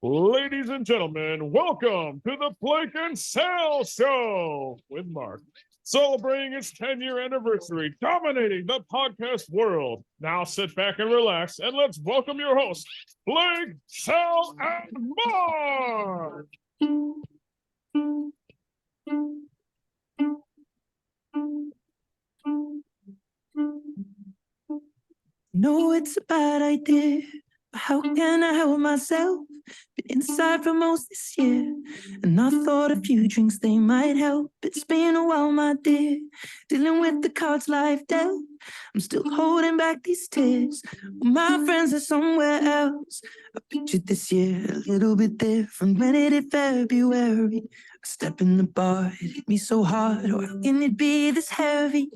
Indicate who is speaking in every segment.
Speaker 1: Ladies and gentlemen, welcome to the Blake and Sal Show with Mark, celebrating its 10-year anniversary, dominating the podcast world. Now sit back and relax, and let's welcome your hosts, Blake, Sal, and Mark.
Speaker 2: No, it's a bad idea, but how can I help myself? Been inside for most this year, and I thought a few drinks, they might help. It's been a while, my dear, dealing with the cards life dealt. I'm still holding back these tears, but my friends are somewhere else. I pictured this year a little bit different when it hit February. A step in the bar, it hit me so hard, or how can it be this heavy?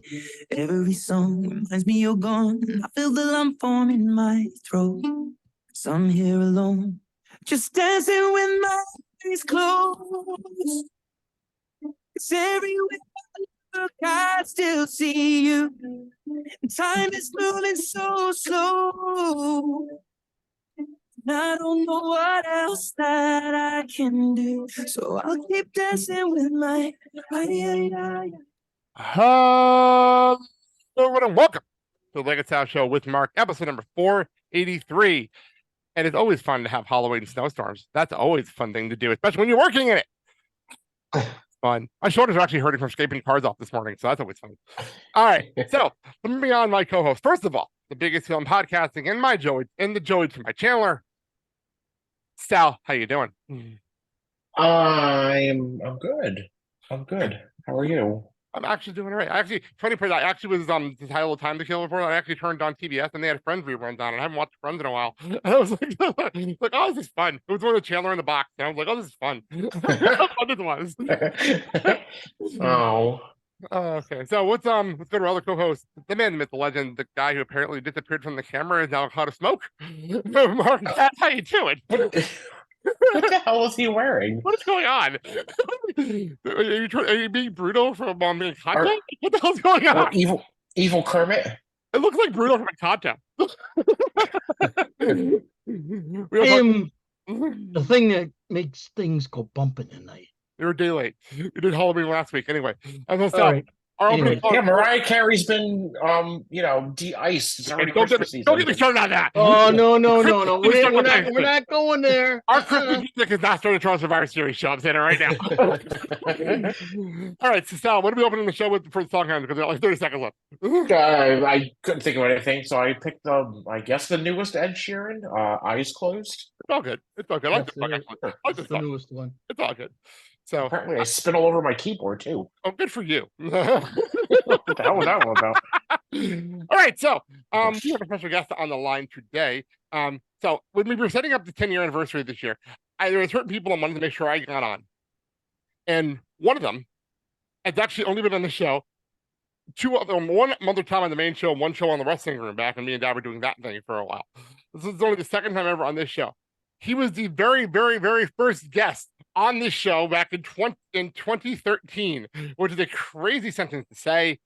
Speaker 2: Every song reminds me you're gone, and I feel the lump form in my throat. 'Cause I'm here alone, just dancing with my eyes closed. 'Cause everywhere I look, I still see you. And time is moving so slow. And I don't know what else that I can do, so I'll keep dancing with my
Speaker 3: Hello, everyone, and welcome to the Leggett South Show with Mark, episode number 483. And it's always fun to have Halloween snowstorms. That's always a fun thing to do, especially when you're working in it. It's fun. My shoulders are actually hurting from scraping cars off this morning, so that's always fun. All right, so let me bring on my co-host. First of all, the biggest film podcasting and my Joey, and the Joey to my Chandler. Sal, how you doing?
Speaker 4: I'm good. I'm good. How are you?
Speaker 3: I'm actually doing all right. Funny part, I actually was the title of Time to Kill before. I actually turned on TBS and they had Friends reruns on, and I haven't watched Friends in a while. And I was like, oh, this is fun. It was one of the Chandler in the box, and I was like, oh, this is fun. How fun this was.
Speaker 4: Oh.
Speaker 3: Okay. So let's go to our other co-host, the man, the myth, the legend, the guy who apparently disappeared from the camera is now caught a smoke. Mark, how you doing?
Speaker 4: What the hell is he wearing?
Speaker 3: What is going on? Are you being Bruto from being content? What the hell's going on?
Speaker 4: Evil Kermit?
Speaker 3: It looks like Bruto from content.
Speaker 5: The thing that makes things go bumping at night.
Speaker 3: You're a day late. We did Halloween last week. Anyway, as I said,
Speaker 5: right.
Speaker 4: Mariah Carey's been, de-iced.
Speaker 3: Don't get me started on that.
Speaker 5: Oh, no. We're not going there.
Speaker 3: Our Christmas music is not starting to throw Survivor Series show. I'm saying it right now. All right, so Sal, what are we opening the show with for the song? Because we got like 30 seconds left.
Speaker 4: I couldn't think of anything, so I picked, I guess, the newest Ed Sheeran, Eyes Closed.
Speaker 3: It's all good. I like the song, actually. I like the
Speaker 5: The newest one.
Speaker 3: It's all good. So
Speaker 4: apparently I spit all over my keyboard too.
Speaker 3: Oh, good for you.
Speaker 4: What the hell was that one about?
Speaker 3: All right, so we have a special guest on the line today. So when we were setting up the 10-year anniversary this year, there were certain people I wanted to make sure I got on. And one of them has actually only been on the show one other time on the main show, one show on the wrestling room back when me and Dad were doing that thing for a while. This is only the second time ever on this show. He was the very, very, very first guest on this show back in 2013, which is a crazy sentence to say.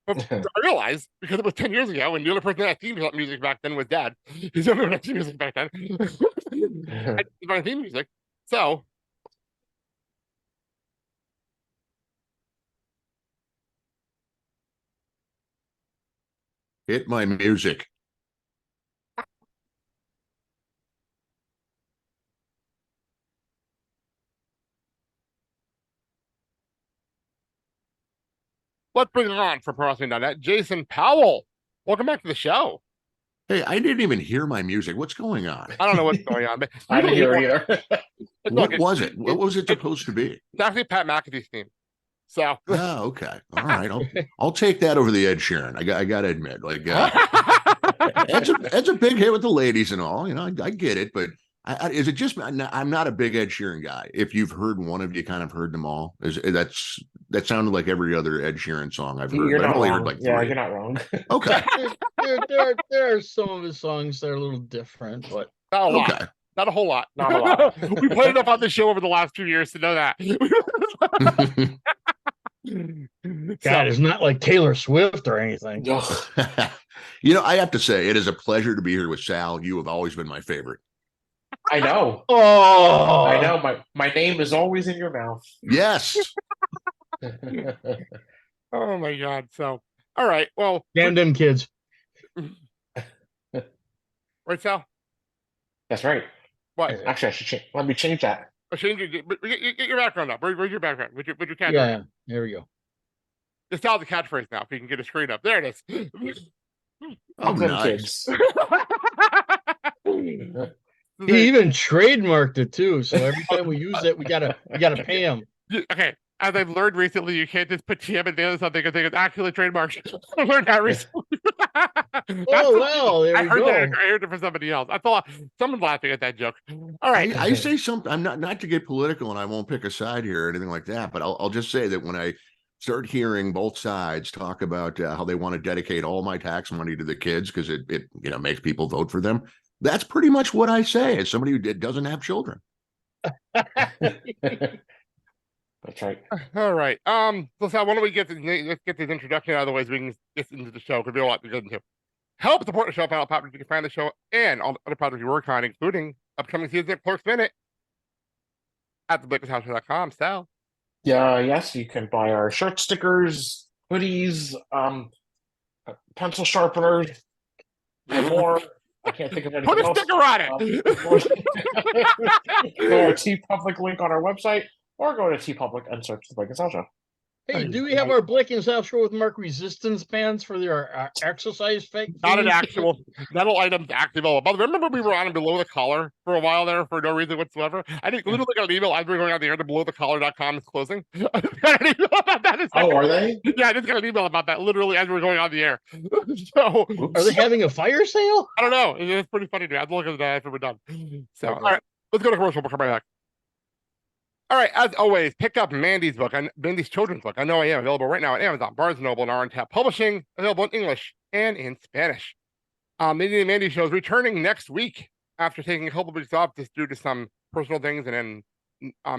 Speaker 3: But I realized, because it was 10 years ago, and the only person that had theme music back then was Dad. He's the only one that had theme music back then. I did my theme music. So,
Speaker 6: hit my music.
Speaker 3: let's bring it on for ProWrestling.net. Jason Powell, welcome back to the show.
Speaker 6: Hey, I didn't even hear my music. What's going on?
Speaker 3: I don't know what's going on, but
Speaker 4: I didn't hear it either.
Speaker 6: What was it? What was it supposed to be?
Speaker 3: It's actually Pat McAfee's theme. So,
Speaker 6: oh, okay, all right. I'll take that over the Ed Sheeran. I got to admit, like, Ed's a big hit with the ladies and all. You know, I get it, but is it just I'm not a big Ed Sheeran guy. If you've heard one of you, kind of heard them all. That sounded like every other Ed Sheeran song I've heard.
Speaker 4: You're
Speaker 6: I've
Speaker 4: not
Speaker 6: only
Speaker 4: wrong.
Speaker 6: heard like
Speaker 4: yeah,
Speaker 6: 3.
Speaker 4: you're not wrong.
Speaker 6: Okay.
Speaker 5: there are some of his songs that are a little different, but
Speaker 3: not a lot.
Speaker 6: Okay.
Speaker 3: Not a whole lot.
Speaker 4: Not a lot.
Speaker 3: We played enough on the show over the last 2 years to know that.
Speaker 5: God, it's not like Taylor Swift or anything.
Speaker 6: You know, I have to say, it is a pleasure to be here with Sal. You have always been my favorite.
Speaker 4: I know.
Speaker 5: Oh,
Speaker 4: I know. My name is always in your mouth.
Speaker 6: Yes.
Speaker 3: Oh my God. So, all right. Well,
Speaker 5: damn them kids.
Speaker 3: right, Sal?
Speaker 4: That's right.
Speaker 3: What?
Speaker 4: Actually, I should let me change that.
Speaker 3: Change get your background up. Where's your background? What's your cat?
Speaker 5: Yeah, there we go.
Speaker 3: Just tell the catchphrase now. If you can get a screen up. There it is.
Speaker 6: Oh,
Speaker 4: Them
Speaker 6: nice.
Speaker 4: kids.
Speaker 5: He even trademarked it too. So every time we use it, we gotta pay him.
Speaker 3: Okay. As I've learned recently, you can't just put TM at the end of something because it's actually trademarked. I learned that recently.
Speaker 5: Oh well, there
Speaker 3: I
Speaker 5: we
Speaker 3: heard
Speaker 5: go.
Speaker 3: that. I heard it from somebody else. I thought someone's laughing at that joke. All right.
Speaker 6: I say something. I'm not to get political, and I won't pick a side here or anything like that. But I'll just say that when I start hearing both sides talk about how they want to dedicate all my tax money to the kids because it makes people vote for them, that's pretty much what I say as somebody who doesn't have children.
Speaker 4: That's right.
Speaker 3: All right. So Sal, why don't we let's get this introduction out of the way so we can get into the show because we have a lot to get into. Help support the show, panel pop. You can find the show and all the other projects we work on, including upcoming season of Clerks Minute at theblakershouse.com. Sal.
Speaker 4: Yeah, yes, you can buy our shirt stickers, hoodies, pencil sharpeners, and more. I can't think of anything
Speaker 3: Put a
Speaker 4: else.
Speaker 3: sticker on it.
Speaker 4: Go to our TeePublic link on our website, or go to TeePublic and search the Blake and Sal Show.
Speaker 5: Hey, do we have our Blake and Sal show with Mark resistance bands for their exercise fake?
Speaker 3: Not an actual metal item to active. But remember we were on below the collar for a while there for no reason whatsoever. I think literally got an email as we were going on the air to belowthecollar.com is closing. I got an email about that.
Speaker 4: Oh, are they?
Speaker 3: Yeah, I just got an email about that literally as we were going on the air. So
Speaker 5: Are they having a fire sale?
Speaker 3: I don't know. It's pretty funny to me. I have to look at that after we're done. So all right, let's go to commercial. We'll come right back. All right, as always, pick up Mandy's book, Mandy's children's book. I Know I Am, available right now at Amazon, Barnes & Noble, and RNTAP Publishing, available in English and in Spanish. Mindy and Mandy show is returning next week after taking a couple of weeks off just due to some personal things, and then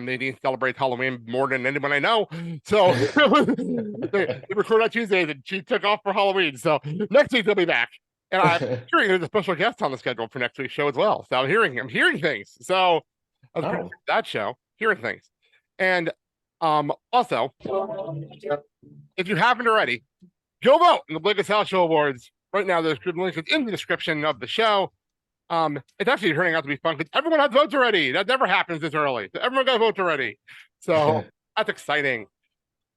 Speaker 3: Nadine celebrates Halloween more than anyone I know. So they record on Tuesdays, and she took off for Halloween. So next week they'll be back. And I'm hearing there's a special guest on the schedule for next week's show as well. So I'm hearing things. So I was pretty that show. Hearing things. And also, if you haven't already, go vote in the Blake and Sal Show Awards. Right now, there's links in the description of the show. It's actually turning out to be fun because everyone has votes already. That never happens this early. So everyone got votes already. So that's exciting.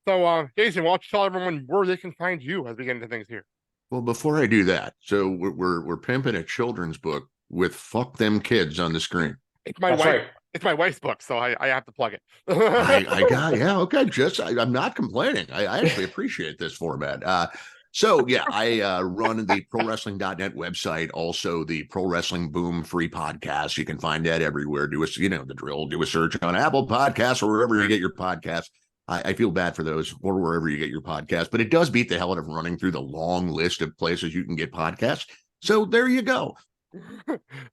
Speaker 3: So, Jason, why don't you tell everyone where they can find you as we get into things here?
Speaker 6: Well, before I do that, so we're pimping a children's book with "fuck them kids" on the screen.
Speaker 3: It's my wife. Right. It's my wife's book, so I have to plug it.
Speaker 6: I got, yeah, okay. I'm not complaining. I actually appreciate this format. So yeah, I run the ProWrestling.net website, also the Pro Wrestling Boom free podcast. You can find that everywhere. Do the drill. Do a search on Apple Podcasts or wherever you get your podcasts. I feel bad for those, or wherever you get your podcast, but it does beat the hell out of running through the long list of places you can get podcasts. So there you go.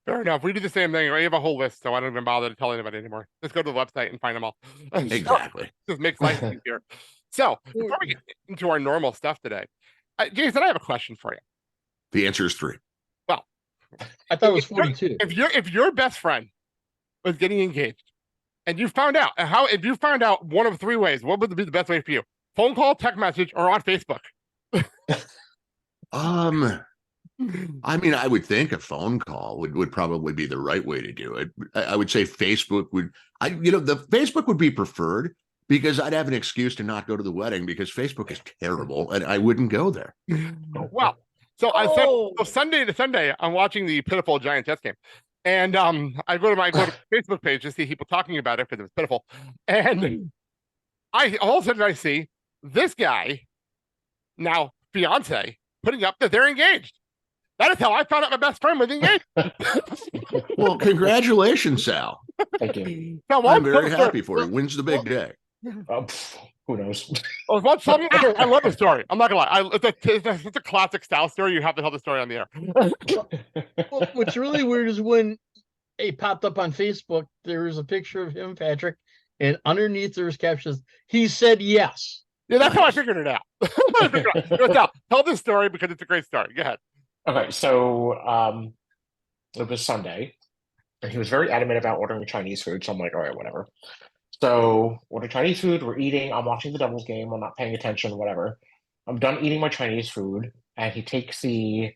Speaker 3: Fair enough. We do the same thing. We have a whole list, so I don't even bother to tell anybody anymore. Just go to the website and find them all.
Speaker 6: Exactly.
Speaker 3: Just makes life easier. So before we get into our normal stuff today, Jason, I have a question for you.
Speaker 6: The answer is 3.
Speaker 3: Well,
Speaker 5: I thought it was 42.
Speaker 3: If your best friend was getting engaged and you found out if you found out one of 3 ways, what would be the best way for you? Phone call, text message, or on Facebook?
Speaker 6: I mean, I would think a phone call would probably be the right way to do it. I would say Facebook the Facebook would be preferred because I'd have an excuse to not go to the wedding because Facebook is terrible and I wouldn't go there.
Speaker 3: Well, so Sunday to Sunday, I'm watching the pitiful Giants Jets game. And I go to my Facebook page to see people talking about it because it was pitiful. And all of a sudden I see this guy, now fiance, putting up that they're engaged. That is how I found out my best friend was engaged.
Speaker 6: Well, congratulations, Sal.
Speaker 4: Thank you.
Speaker 3: Now,
Speaker 6: I'm very happy for you. When's the big day?
Speaker 4: Who knows?
Speaker 3: I love the story. I'm not gonna lie. It's a classic style story. You have to tell the story on the air.
Speaker 5: Well, what's really weird is when it popped up on Facebook, there was a picture of him, Patrick, and underneath there was captions, he said yes.
Speaker 3: Yeah, that's how I figured it out. Tell this story because it's a great story. Go ahead.
Speaker 4: Okay, so it was Sunday, and he was very adamant about ordering Chinese food. So I'm like, all right, whatever. So order Chinese food. We're eating. I'm watching the Devils game. I'm not paying attention. Whatever. I'm done eating my Chinese food, and he takes the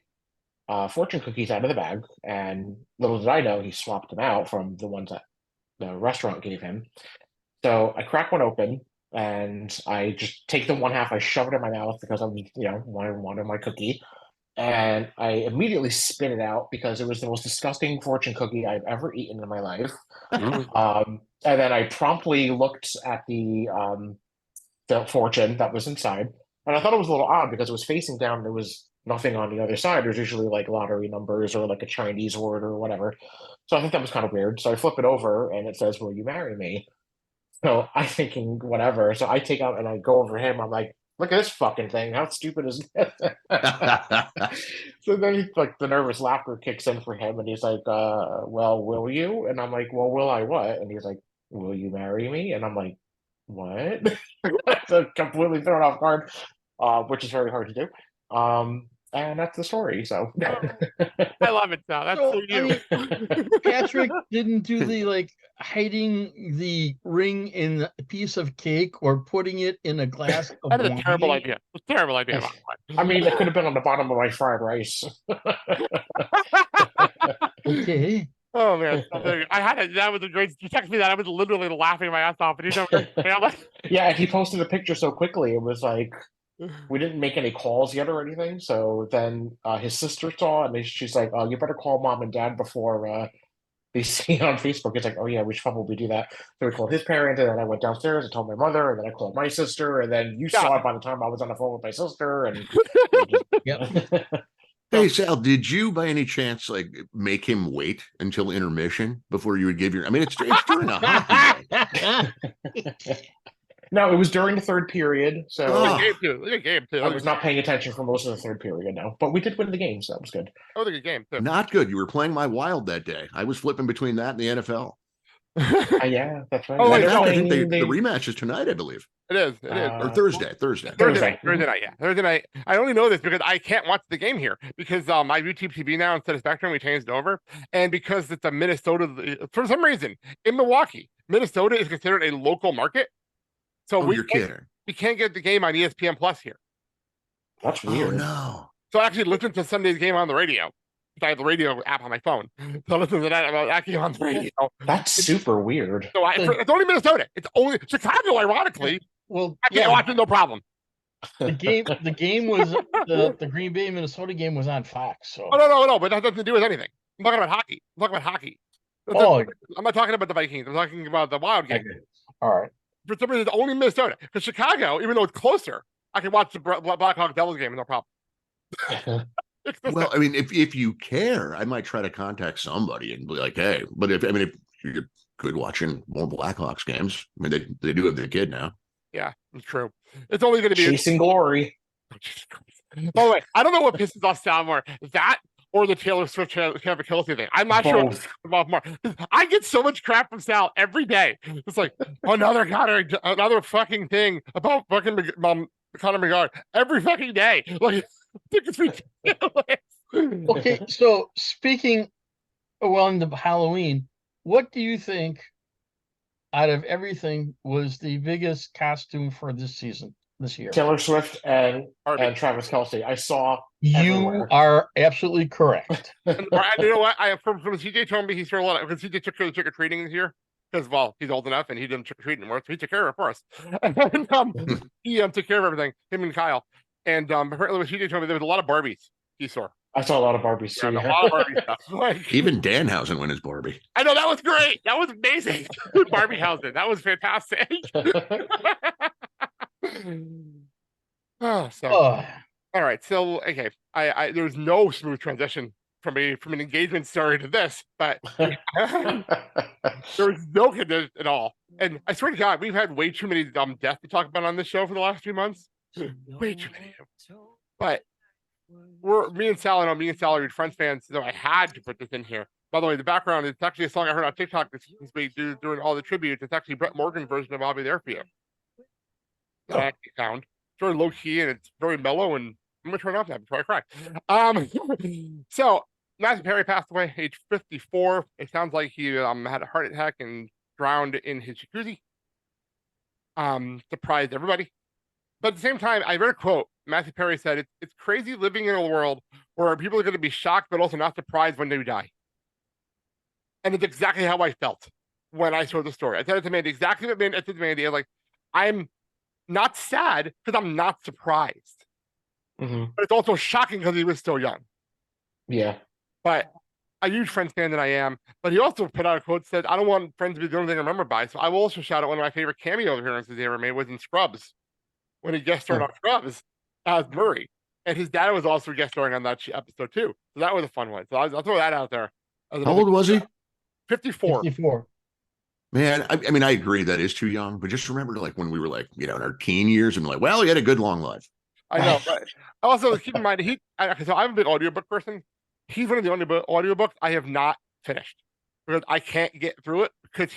Speaker 4: fortune cookies out of the bag. And little did I know, he swapped them out from the ones that the restaurant gave him. So I crack one open, and I just take the one half. I shove it in my mouth because I'm, wanted my cookie. And I immediately spit it out because it was the most disgusting fortune cookie I've ever eaten in my life. And then I promptly looked at the fortune that was inside, and I thought it was a little odd because it was facing down. And there was nothing on the other side. There's usually like lottery numbers or like a Chinese word or whatever. So I think that was kind of weird. So I flip it over, and it says, "Will you marry me?" So I'm thinking, whatever. So I take out and I go over him. I'm like, look at this fucking thing. How stupid is this? So then like the nervous laughter kicks in for him, and he's like, well, will you? And I'm like, well, will I what? And he's like, will you marry me? And I'm like, what? So completely thrown off guard, which is very hard to do. And that's the story. So
Speaker 3: I love it now. That's so you.
Speaker 5: Patrick didn't do the like hiding the ring in a piece of cake or putting it in a glass of
Speaker 3: That is a
Speaker 5: wine.
Speaker 3: terrible idea. It's a terrible idea.
Speaker 4: I mean, it could have been on the bottom of my fried rice.
Speaker 5: Okay.
Speaker 3: Oh man, I had it. That was a great. You texted me that. I was literally laughing my ass off. And
Speaker 4: Yeah, and he posted the picture so quickly. It was like we didn't make any calls yet or anything. So then his sister saw, and she's like, "Oh, you better call mom and dad before they see it on Facebook." It's like, "Oh yeah, we should probably do that." So we called his parents, and then I went downstairs and told my mother, and then I called my sister, and then you saw it by the time I was on the phone with my sister, and
Speaker 5: Yep.
Speaker 6: Hey Sal, did you by any chance like make him wait until intermission before you would give your? I mean, it's during a hockey game.
Speaker 4: No, it was during the third period, so
Speaker 3: game too.
Speaker 4: I was not paying attention for most of the third period. No, but we did win the game, so that was good.
Speaker 3: That was a good game too.
Speaker 6: Not good. You were playing my Wild that day. I was flipping between that and the NFL.
Speaker 4: Yeah, that's right.
Speaker 3: Oh, wait,
Speaker 6: I think the rematch is tonight, I believe.
Speaker 3: It is. It is.
Speaker 6: Or Thursday.
Speaker 3: Thursday night. Yeah, Thursday night. I only know this because I can't watch the game here because I YouTube TV now instead of Spectrum. We changed it over, and because it's a Minnesota, for some reason in Milwaukee, Minnesota is considered a local market. So
Speaker 6: you're kidding.
Speaker 3: We can't get the game on ESPN Plus here.
Speaker 4: That's weird.
Speaker 6: Oh no.
Speaker 3: So I actually listened to Sunday's game on the radio. I have the radio app on my phone. So listen to that about actually on the radio.
Speaker 4: That's super weird.
Speaker 3: So it's only Minnesota. It's only Chicago, ironically.
Speaker 5: Well,
Speaker 3: I can't watch it, no problem.
Speaker 5: The game was the Green Bay Minnesota game was on Fox. So
Speaker 3: no, but that doesn't do with anything. I'm talking about hockey. I'm not talking about the Vikings. I'm talking about the Wild game.
Speaker 5: Okay. All right.
Speaker 3: For some reason, it's only Minnesota. Because Chicago, even though it's closer, I can watch the Blackhawks Devils game, no problem.
Speaker 6: Well, I mean, if you care, I might try to contact somebody and be like, hey, but if you're good watching more Blackhawks games, I mean, they do have their kid now.
Speaker 3: Yeah, it's true. It's only going to be
Speaker 4: chasing glory.
Speaker 3: By the way, I don't know what pisses us down more, that or the Taylor Swift Kevin Kelsey thing. I'm not sure what's involved more. I get so much crap from Sal every day. It's like another fucking thing about fucking Conor McGregor every fucking day. Like, it's ridiculous.
Speaker 5: Okay, so speaking on the Halloween, what do you think out of everything was the biggest costume for this year?
Speaker 4: Taylor Swift and Travis Kelce. I saw
Speaker 5: you
Speaker 4: everywhere.
Speaker 5: are absolutely correct.
Speaker 3: And, you know what? I from CJ told me he saw a lot because CJ took care of trick or treating this year. Because he's old enough and he didn't trick or treat anymore, so he took care of it for us. And he took care of everything. Him and Kyle. And apparently, what CJ told me there was a lot of Barbies he saw.
Speaker 4: I saw a lot of Barbies too.
Speaker 3: Yeah, a lot of Barbie stuff. Like,
Speaker 6: even Danhausen went as Barbie.
Speaker 3: I know, that was great. That was amazing. Barbiehausen. That was fantastic. All right. So okay, I there's no smooth transition from an engagement story to this, but there was no condition at all. And I swear to God, we've had way too many deaths to talk about on this show for the last few months. Way too many. But me and Sal are good Friends fans, so I had to put this in here. By the way, the background is actually a song I heard on TikTok this week doing all the tributes. It's actually Brett Morgan's version of "I'll Be There for You." That I actually found. It's very low key and it's very mellow and I'm gonna turn off that before I cry. So Matthew Perry passed away, age 54. It sounds like he had a heart attack and drowned in his jacuzzi. Surprised everybody. But at the same time, I read a quote. Matthew Perry said, it's crazy living in a world where people are going to be shocked, but also not surprised when they die. And it's exactly how I felt when I saw the story. I said it to Mandy, exactly what I said to Mandy. I was like, I'm not sad because I'm not surprised.
Speaker 4: Mhm.
Speaker 3: But it's also shocking because he was still young.
Speaker 4: Yeah.
Speaker 3: But a huge Friends fan that I am. But he also put out a quote that said, I don't want Friends to be the only thing I remember by. So I will also shout out one of my favorite cameo appearances he ever made was in Scrubs, when he guest starred on Scrubs as Murray. And his dad was also guest starring on that episode too. So that was a fun one. So I'll throw that out there.
Speaker 6: How old was he?
Speaker 3: 54.
Speaker 5: 54.
Speaker 6: Man, I mean, I agree that is too young, but just remember, like when we were like, in our teen years, and like, well, he had a good long life.
Speaker 3: I know, but also keep in mind so I'm a big audiobook person. He's one of the only audiobooks I have not finished because I can't get through it because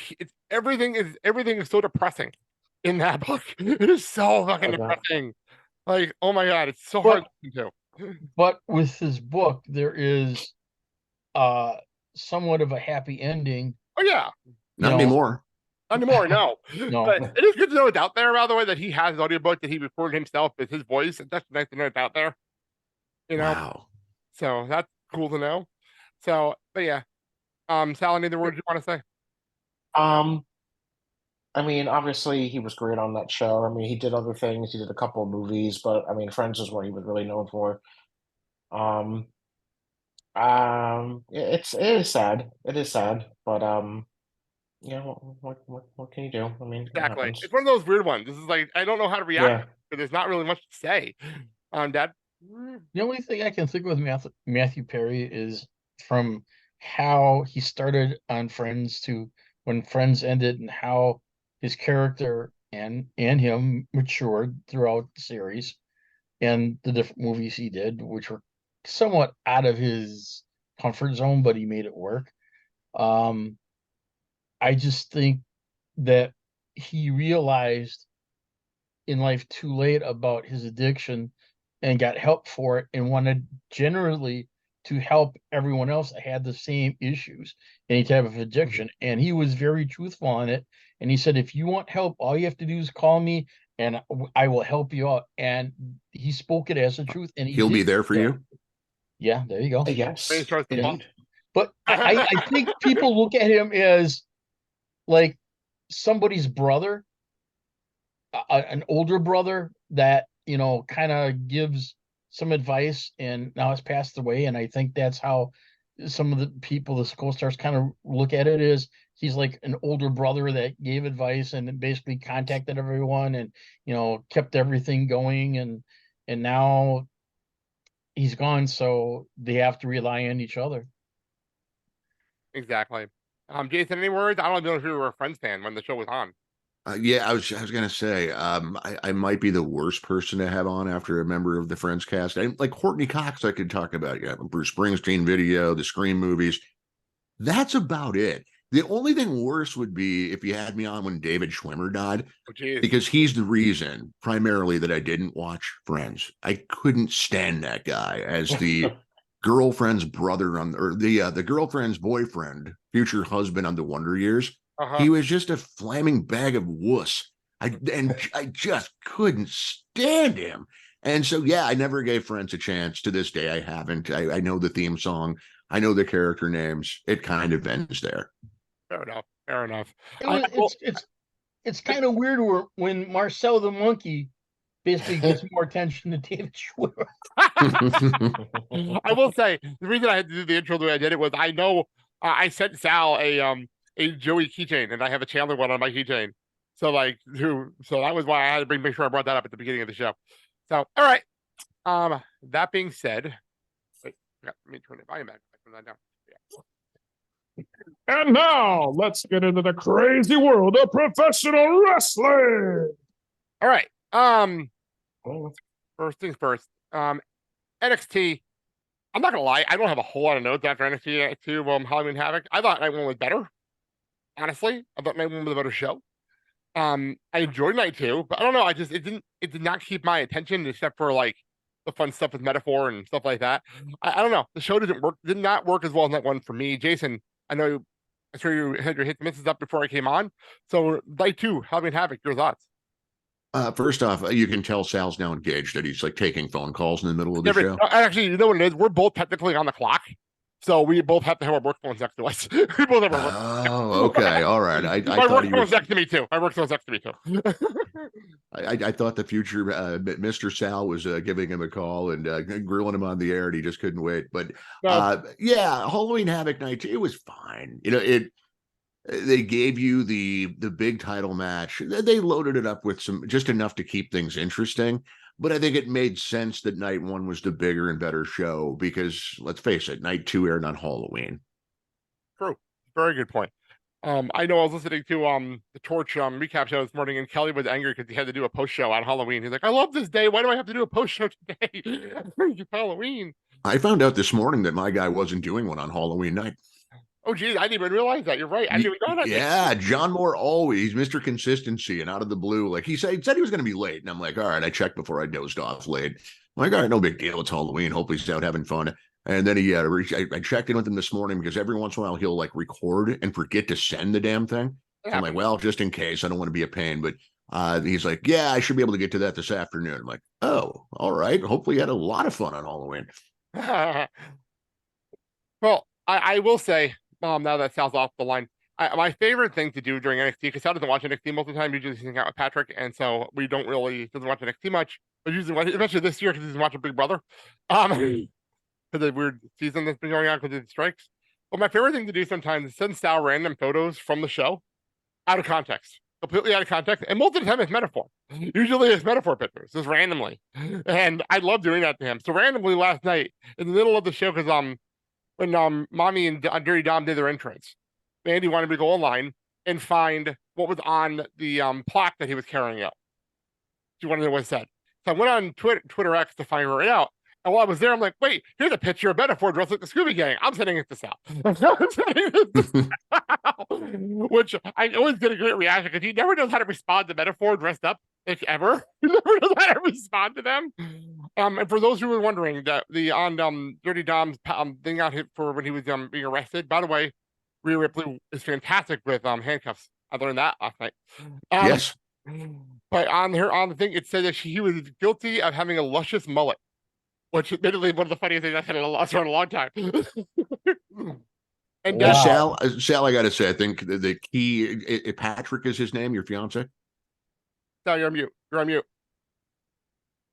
Speaker 3: everything is so depressing in that book. It is so fucking depressing. Like, oh my god, it's so hard to listen to.
Speaker 5: But with his book, there is somewhat of a happy ending.
Speaker 3: Oh yeah.
Speaker 6: Not anymore.
Speaker 3: Not anymore, no.
Speaker 5: No.
Speaker 3: But it is good to know it's out there, by the way, that he has an audiobook that he recorded himself with his voice. That's nice to know it's out there.
Speaker 6: Wow.
Speaker 3: So that's cool to know. So, but yeah. Sal, any other words you want to say?
Speaker 4: I mean, obviously he was great on that show. I mean, he did other things. He did a couple of movies, but I mean, Friends is what he was really known for. It is sad. It is sad, but what can you do? I mean,
Speaker 3: Exactly. It's one of those weird ones. This is like I don't know how to react because there's not really much to say on that.
Speaker 5: The only thing I can think with Matthew Perry is from how he started on Friends to when Friends ended, and how his character and him matured throughout the series and the different movies he did, which were somewhat out of his comfort zone, but he made it work. I just think that he realized in life too late about his addiction and got help for it and wanted generally to help everyone else that had the same issues, any type of addiction. And he was very truthful on it. And he said, if you want help, all you have to do is call me and I will help you out. And he spoke it as the truth. And
Speaker 6: he'll be there for you.
Speaker 5: Yeah, there you go.
Speaker 4: Yes.
Speaker 5: But I think people look at him as like somebody's brother, an older brother that, kind of gives some advice and now has passed away. And I think that's how some of the people, the co-stars, kind of look at it, is he's like an older brother that gave advice and basically contacted everyone and, kept everything going. And now he's gone. So they have to rely on each other.
Speaker 3: Exactly. Jason, any words? I don't know if you were a Friends fan when the show was on.
Speaker 6: Yeah, I was gonna say, I might be the worst person to have on after a member of the Friends cast. Like Courtney Cox, I could talk about. Yeah, Bruce Springsteen video, the Scream movies. That's about it. The only thing worse would be if you had me on when David Schwimmer died, because he's the reason primarily that I didn't watch Friends. I couldn't stand that guy as the girlfriend's brother or the girlfriend's boyfriend, future husband on the Wonder Years. He was just a flaming bag of wuss. I just couldn't stand him. And so, yeah, I never gave Friends a chance. To this day, I haven't. I know the theme song. I know the character names. It kind of ends there.
Speaker 3: Fair enough.
Speaker 5: It's kind of weird when Marcel the monkey basically gets more attention than David Schwimmer.
Speaker 3: I will say the reason I had to do the intro the way I did it was I know I sent Sal a Joey keychain, and I have a Chandler one on my keychain. So that was why I had to make sure I brought that up at the beginning of the show. So all right. That being said, wait, let me turn the volume back. Turn that down. Yeah.
Speaker 1: And now let's get into the crazy world of professional wrestling.
Speaker 3: All right. First things first. NXT. I'm not gonna lie, I don't have a whole lot of notes after NXT 2 Halloween Havoc. I thought night one was better. Honestly, I thought night one was a better show. I enjoyed night 2, but I don't know. It did not keep my attention except for like the fun stuff with metaphor and stuff like that. I don't know. The show did not work as well as that one for me. Jason, I'm sure you had your hit misses up before I came on. So night 2, Halloween Havoc, your thoughts?
Speaker 6: First off, you can tell Sal's now engaged, that he's like taking phone calls in the middle of the show.
Speaker 3: Actually, you know what it is? We're both technically on the clock. So we both have to have our work phones next to us. We both have our work.
Speaker 6: Oh, okay. All right. I
Speaker 3: My
Speaker 6: thought
Speaker 3: work
Speaker 6: he
Speaker 3: phone's
Speaker 6: was,
Speaker 3: next to me too. My work phone's next to me too.
Speaker 6: I thought the future Mr. Sal was giving him a call and grilling him on the air, and he just couldn't wait. But yeah, Halloween Havoc night, it was fine. You know, they gave you the big title match. They loaded it up with just enough to keep things interesting. But I think it made sense that night 1 was the bigger and better show because, let's face it, night 2 aired on Halloween.
Speaker 3: True. Very good point. I know I was listening to the Torch recap show this morning, and Kelly was angry because he had to do a post show on Halloween. He's like, I love this day. Why do I have to do a post show today? It's Halloween.
Speaker 6: I found out this morning that my guy wasn't doing one on Halloween night.
Speaker 3: Oh, geez, I didn't even realize that. You're right. I didn't even know that.
Speaker 6: Yeah, John Moore always Mr. Consistency, and out of the blue, like he said he was going to be late, and I'm like, all right, I checked before I dozed off late. I'm like, all right, no big deal. It's Halloween. Hopefully he's out having fun. And then I checked in with him this morning because every once in a while he'll like record and forget to send the damn thing. So I'm like, well, just in case, I don't want to be a pain. But he's like, yeah, I should be able to get to that this afternoon. I'm like, oh, all right. Hopefully you had a lot of fun on Halloween.
Speaker 3: Well, I will say, now that Sal's off the line, my favorite thing to do during NXT, because Sal doesn't watch NXT most of the time, usually he's hanging out with Patrick, and so we doesn't watch NXT much, but usually, especially this year, because he's watching Big Brother, because of the weird season that's been going on because of the strikes. But my favorite thing to do sometimes is send Sal random photos from the show, out of context, completely out of context, and most of the time it's metaphor. Usually it's metaphor pictures, just randomly, and I love doing that to him. So randomly last night, in the middle of the show, because when Mommy and Dirty Dom did their entrance, Mandy wanted me to go online and find what was on the plaque that he was carrying out. She wanted to know what it said. So I went on Twitter X to find it out. And while I was there, I'm like, wait, here's a picture of metaphor dressed like the Scooby Gang. I'm sending it to Sal. Which I always get a great reaction because he never knows how to respond to metaphor dressed up, if ever. He never knows how to respond to them. And for those who were wondering, that the on Dirty Dom's thing got hit for when he was being arrested. By the way, Rhea Ripley is fantastic with handcuffs. I learned that last night.
Speaker 6: Yes.
Speaker 3: But on the thing, it said that he was guilty of having a luscious mullet, which admittedly one of the funniest things I've had in a long time. And
Speaker 6: Sal, I got to say, I think the key, Patrick is his name, your fiance?
Speaker 3: Sal, you're on mute. You're on mute.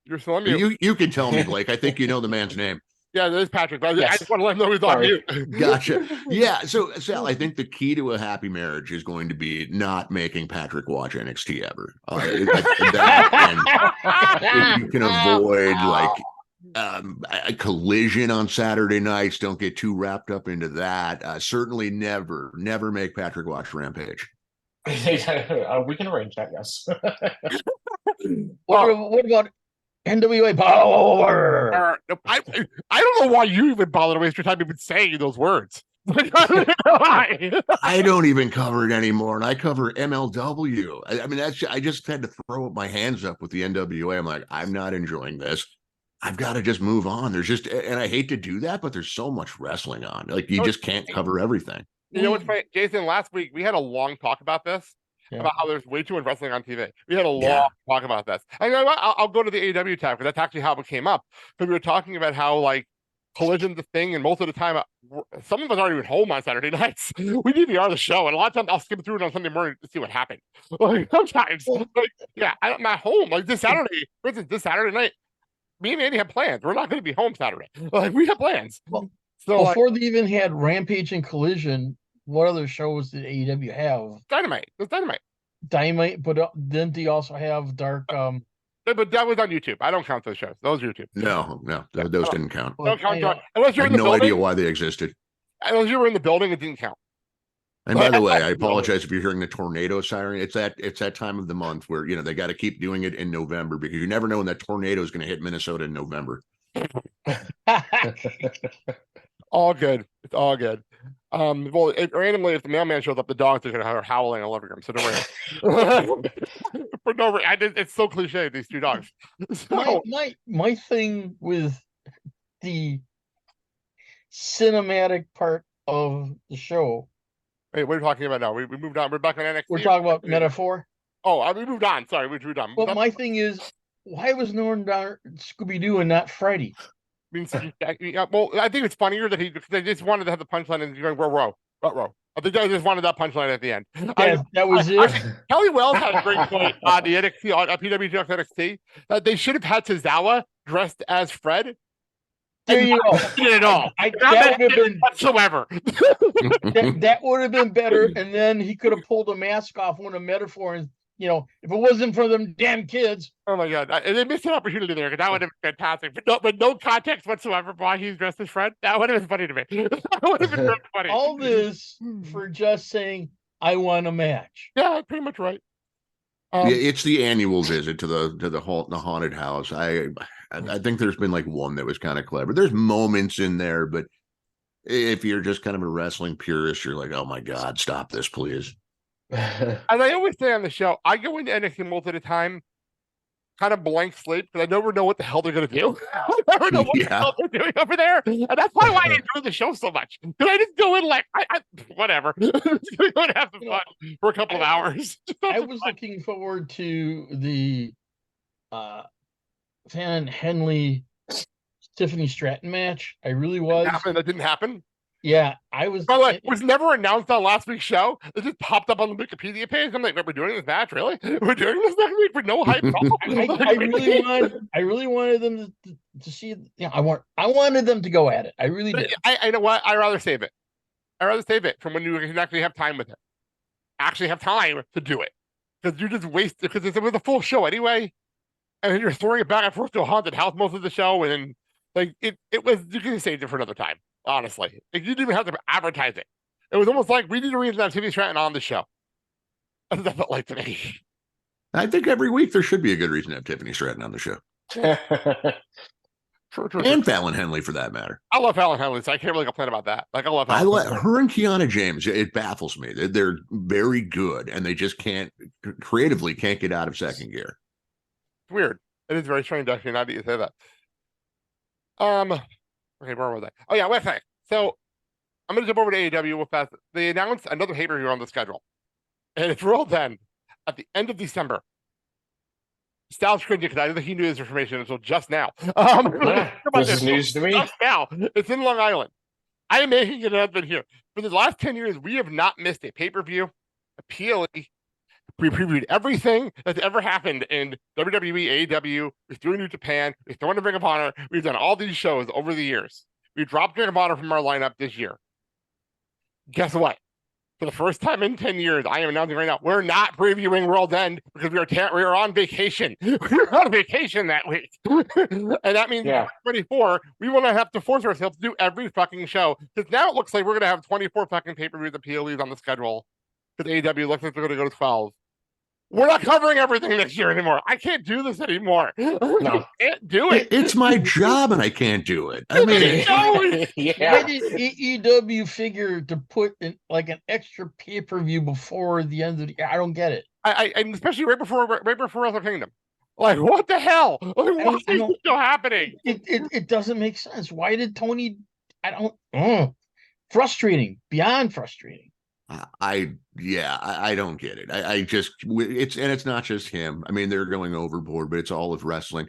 Speaker 3: You're still on mute.
Speaker 6: You can tell me, Blake. I think you know the man's name.
Speaker 3: Yeah, that is Patrick. But
Speaker 4: Yes.
Speaker 3: I just want to let him know he's on mute.
Speaker 6: Gotcha. Yeah. So, Sal, I think the key to a happy marriage is going to be not making Patrick watch NXT ever. If you can avoid a collision on Saturday nights, don't get too wrapped up into that. Certainly never make Patrick watch Rampage.
Speaker 4: We can arrange that, yes.
Speaker 5: What about NWA Power?
Speaker 3: I don't know why you even bother to waste your time even saying those words.
Speaker 6: I don't even cover it anymore, and I cover MLW. I mean, I just had to throw up my hands up with the NWA. I'm like, I'm not enjoying this. I've got to just move on. And I hate to do that, but there's so much wrestling on. Like, you just can't cover everything.
Speaker 3: You know what's funny, Jason? Last week we had a long talk about this.
Speaker 5: Yeah.
Speaker 3: About how there's way too much wrestling on TV. We had a long talk about this. And you know what? I'll go to the AEW tab because that's actually how it came up. Because we were talking about how like collision's a thing, and most of the time, some of us aren't even home on Saturday nights. We DVR the show, and a lot of times I'll skip through it on Sunday morning to see what happened. Like sometimes, I'm not home. Like this Saturday, for instance, this Saturday night, me and Andy have plans. We're not going to be home Saturday. Like we have plans.
Speaker 5: Well,
Speaker 3: so
Speaker 5: before they even had Rampage and Collision, what other shows did AEW have?
Speaker 3: Dynamite. It was Dynamite.
Speaker 5: Dynamite, but didn't they also have Dark?
Speaker 3: But that was on YouTube. I don't count those shows. Those are YouTube.
Speaker 6: No, those didn't count.
Speaker 3: Don't count.
Speaker 5: Yeah.
Speaker 3: Unless
Speaker 6: I
Speaker 3: you're
Speaker 6: have
Speaker 3: in the
Speaker 6: no
Speaker 3: building.
Speaker 6: idea why they existed.
Speaker 3: Unless you were in the building, it didn't count.
Speaker 6: And by the way, I apologize if you're hearing the tornado siren. It's that time of the month where they got to keep doing it in November because you never know when that tornado is going to hit Minnesota in November.
Speaker 3: All good. It's all good. Well, randomly, if the mailman shows up, the dogs are going to have howling all over him. So don't worry. For no reason, it's so cliche. These two dogs. So,
Speaker 5: My thing with the cinematic part of the show.
Speaker 3: wait, what are you talking about now? We moved on. We're back on NXT.
Speaker 5: We're talking about metaphor.
Speaker 3: Oh, we moved on. Sorry, we moved on.
Speaker 5: But my thing is, why was Norman Scooby Doo and not Freddy?
Speaker 3: Means well, I think it's funnier that they just wanted to have the punchline and going row. I think they just wanted that punchline at the end.
Speaker 5: That was it.
Speaker 3: Kelly Wells had a great point on the NXT on PWG NXT that they should have had Tozawa dressed as Fred.
Speaker 5: There you go.
Speaker 3: At all.
Speaker 5: That would have been
Speaker 3: whatsoever.
Speaker 5: that would have been better, and then he could have pulled a mask off one of metaphor and. If it wasn't for them damn kids.
Speaker 3: Oh my God. They missed an opportunity there because that would have been fantastic. But no context whatsoever why he's dressed as Fred. That would have been funny to me. That would have been very funny.
Speaker 5: All this for just saying, I want a match.
Speaker 3: Yeah, pretty much right.
Speaker 6: It's the annual visit to the haunted house. I think there's been like one that was kind of clever. There's moments in there, but if you're just kind of a wrestling purist, you're like, oh my God, stop this, please.
Speaker 3: As I always say on the show, I go into NXT most of the time kind of blank slate because I never know what the hell they're going to do. I never know what the hell they're doing over there. And that's probably why I enjoy the show so much. Because I just go in like, whatever. Just going to go and have some fun for a couple of hours.
Speaker 5: I was looking forward to the Van Henley Tiffany Stratton match. I really was.
Speaker 3: That didn't happen.
Speaker 5: Yeah, I was.
Speaker 3: By the way, it was never announced on last week's show. It just popped up on the Wikipedia page. I'm like, we're doing this match, really? We're doing this next week for no hype.
Speaker 5: I really wanted them to see. I wanted them to go at it. I really did.
Speaker 3: I know what. I'd rather save it. I'd rather save it from when you can actually have time with it. Actually have time to do it because you just waste because it was a full show anyway, and then you're throwing it back and forth to a haunted house most of the show, and like it was. You could have saved it for another time. Honestly, you didn't even have to advertise it. It was almost like we need a reason to have Tiffany Stratton on the show. That's what that felt like to me.
Speaker 6: I think every week there should be a good reason to have Tiffany Stratton on the show. True. And Fallon Henley, for that matter.
Speaker 3: I love Fallon Henley, so I can't really complain about that. Like I love
Speaker 6: her and Kiana James. It baffles me. They're very good, and they just can't get out of second gear.
Speaker 3: It's weird. It is very strange, actually. Now that you say that. Okay, where was I? Oh yeah, website. So I'm gonna jump over to AEW real fast. They announced another pay-per-view on the schedule, and it's rolled then at the end of December. Styles cringing because I don't think he knew this information until just now.
Speaker 4: This is news to me.
Speaker 3: Just now, it's in Long Island. I am making an announcement here. For the last 10 years, we have not missed a pay-per-view, a PLE. We previewed everything that's ever happened in WWE, AEW. We're doing New Japan. We're throwing the Ring of Honor. We've done all these shows over the years. We dropped Ring of Honor from our lineup this year. Guess what? For the first time in 10 years, I am announcing right now, we're not previewing World's End because we are on vacation. We were on vacation that week. And that means 24, we will not have to force ourselves to do every fucking show. Because now it looks like we're going to have 24 fucking pay-per-views and PLEs on the schedule. Because AEW looks like they're going to go to 12. We're not covering everything this year anymore. I can't do this anymore. No. I can't do it.
Speaker 6: It's my job and I can't do it. I mean,
Speaker 5: why did AEW figure to put an extra pay-per-view before the end of the year? I don't get it.
Speaker 3: I especially right before Wrestle Kingdom. Like, what the hell? What is still happening?
Speaker 5: It doesn't make sense. Why did Tony? Frustrating, beyond frustrating.
Speaker 6: I don't get it. It's not just him. I mean, they're going overboard, but it's all of wrestling.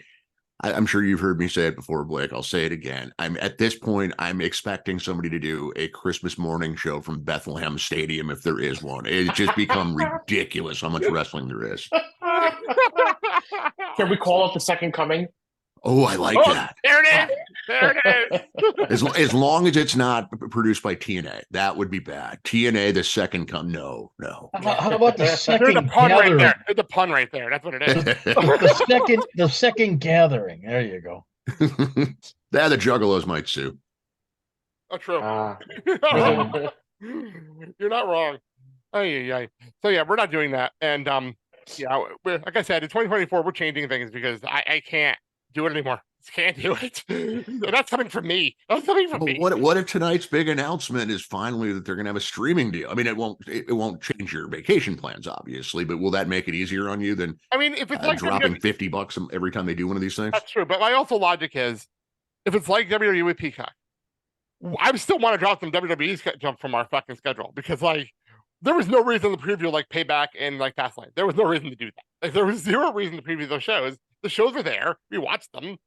Speaker 6: I'm sure you've heard me say it before, Blake. I'll say it again. At this point, I'm expecting somebody to do a Christmas morning show from Bethlehem Stadium if there is one. It's just become ridiculous how much wrestling there is.
Speaker 4: Can we call it the Second Coming?
Speaker 6: Oh, I like that.
Speaker 3: There it is. There it
Speaker 6: is. As long as it's not produced by TNA, that would be bad. TNA, the second come. No.
Speaker 5: How about the second?
Speaker 3: There's a pun right there. There's a pun right there. That's what it is.
Speaker 5: the second gathering. There you go.
Speaker 6: The Juggalos might sue.
Speaker 3: Oh, true. You're not wrong. So yeah, we're not doing that. And like I said, in 2024, we're changing things because I can't do it anymore. Can't do it. That's coming from me. That's coming from me.
Speaker 6: What if tonight's big announcement is finally that they're going to have a streaming deal? I mean, it won't change your vacation plans, obviously, but will that make it easier on you than?
Speaker 3: I mean, if it's like
Speaker 6: dropping $50 every time they do one of these things.
Speaker 3: That's true, but my also logic is, if it's like WWE with Peacock, I still want to drop some WWE jump from our fucking schedule because like there was no reason to preview like Payback and like Fastlane. There was no reason to do that. Like there was zero reason to preview those shows. The shows were there. We watched them.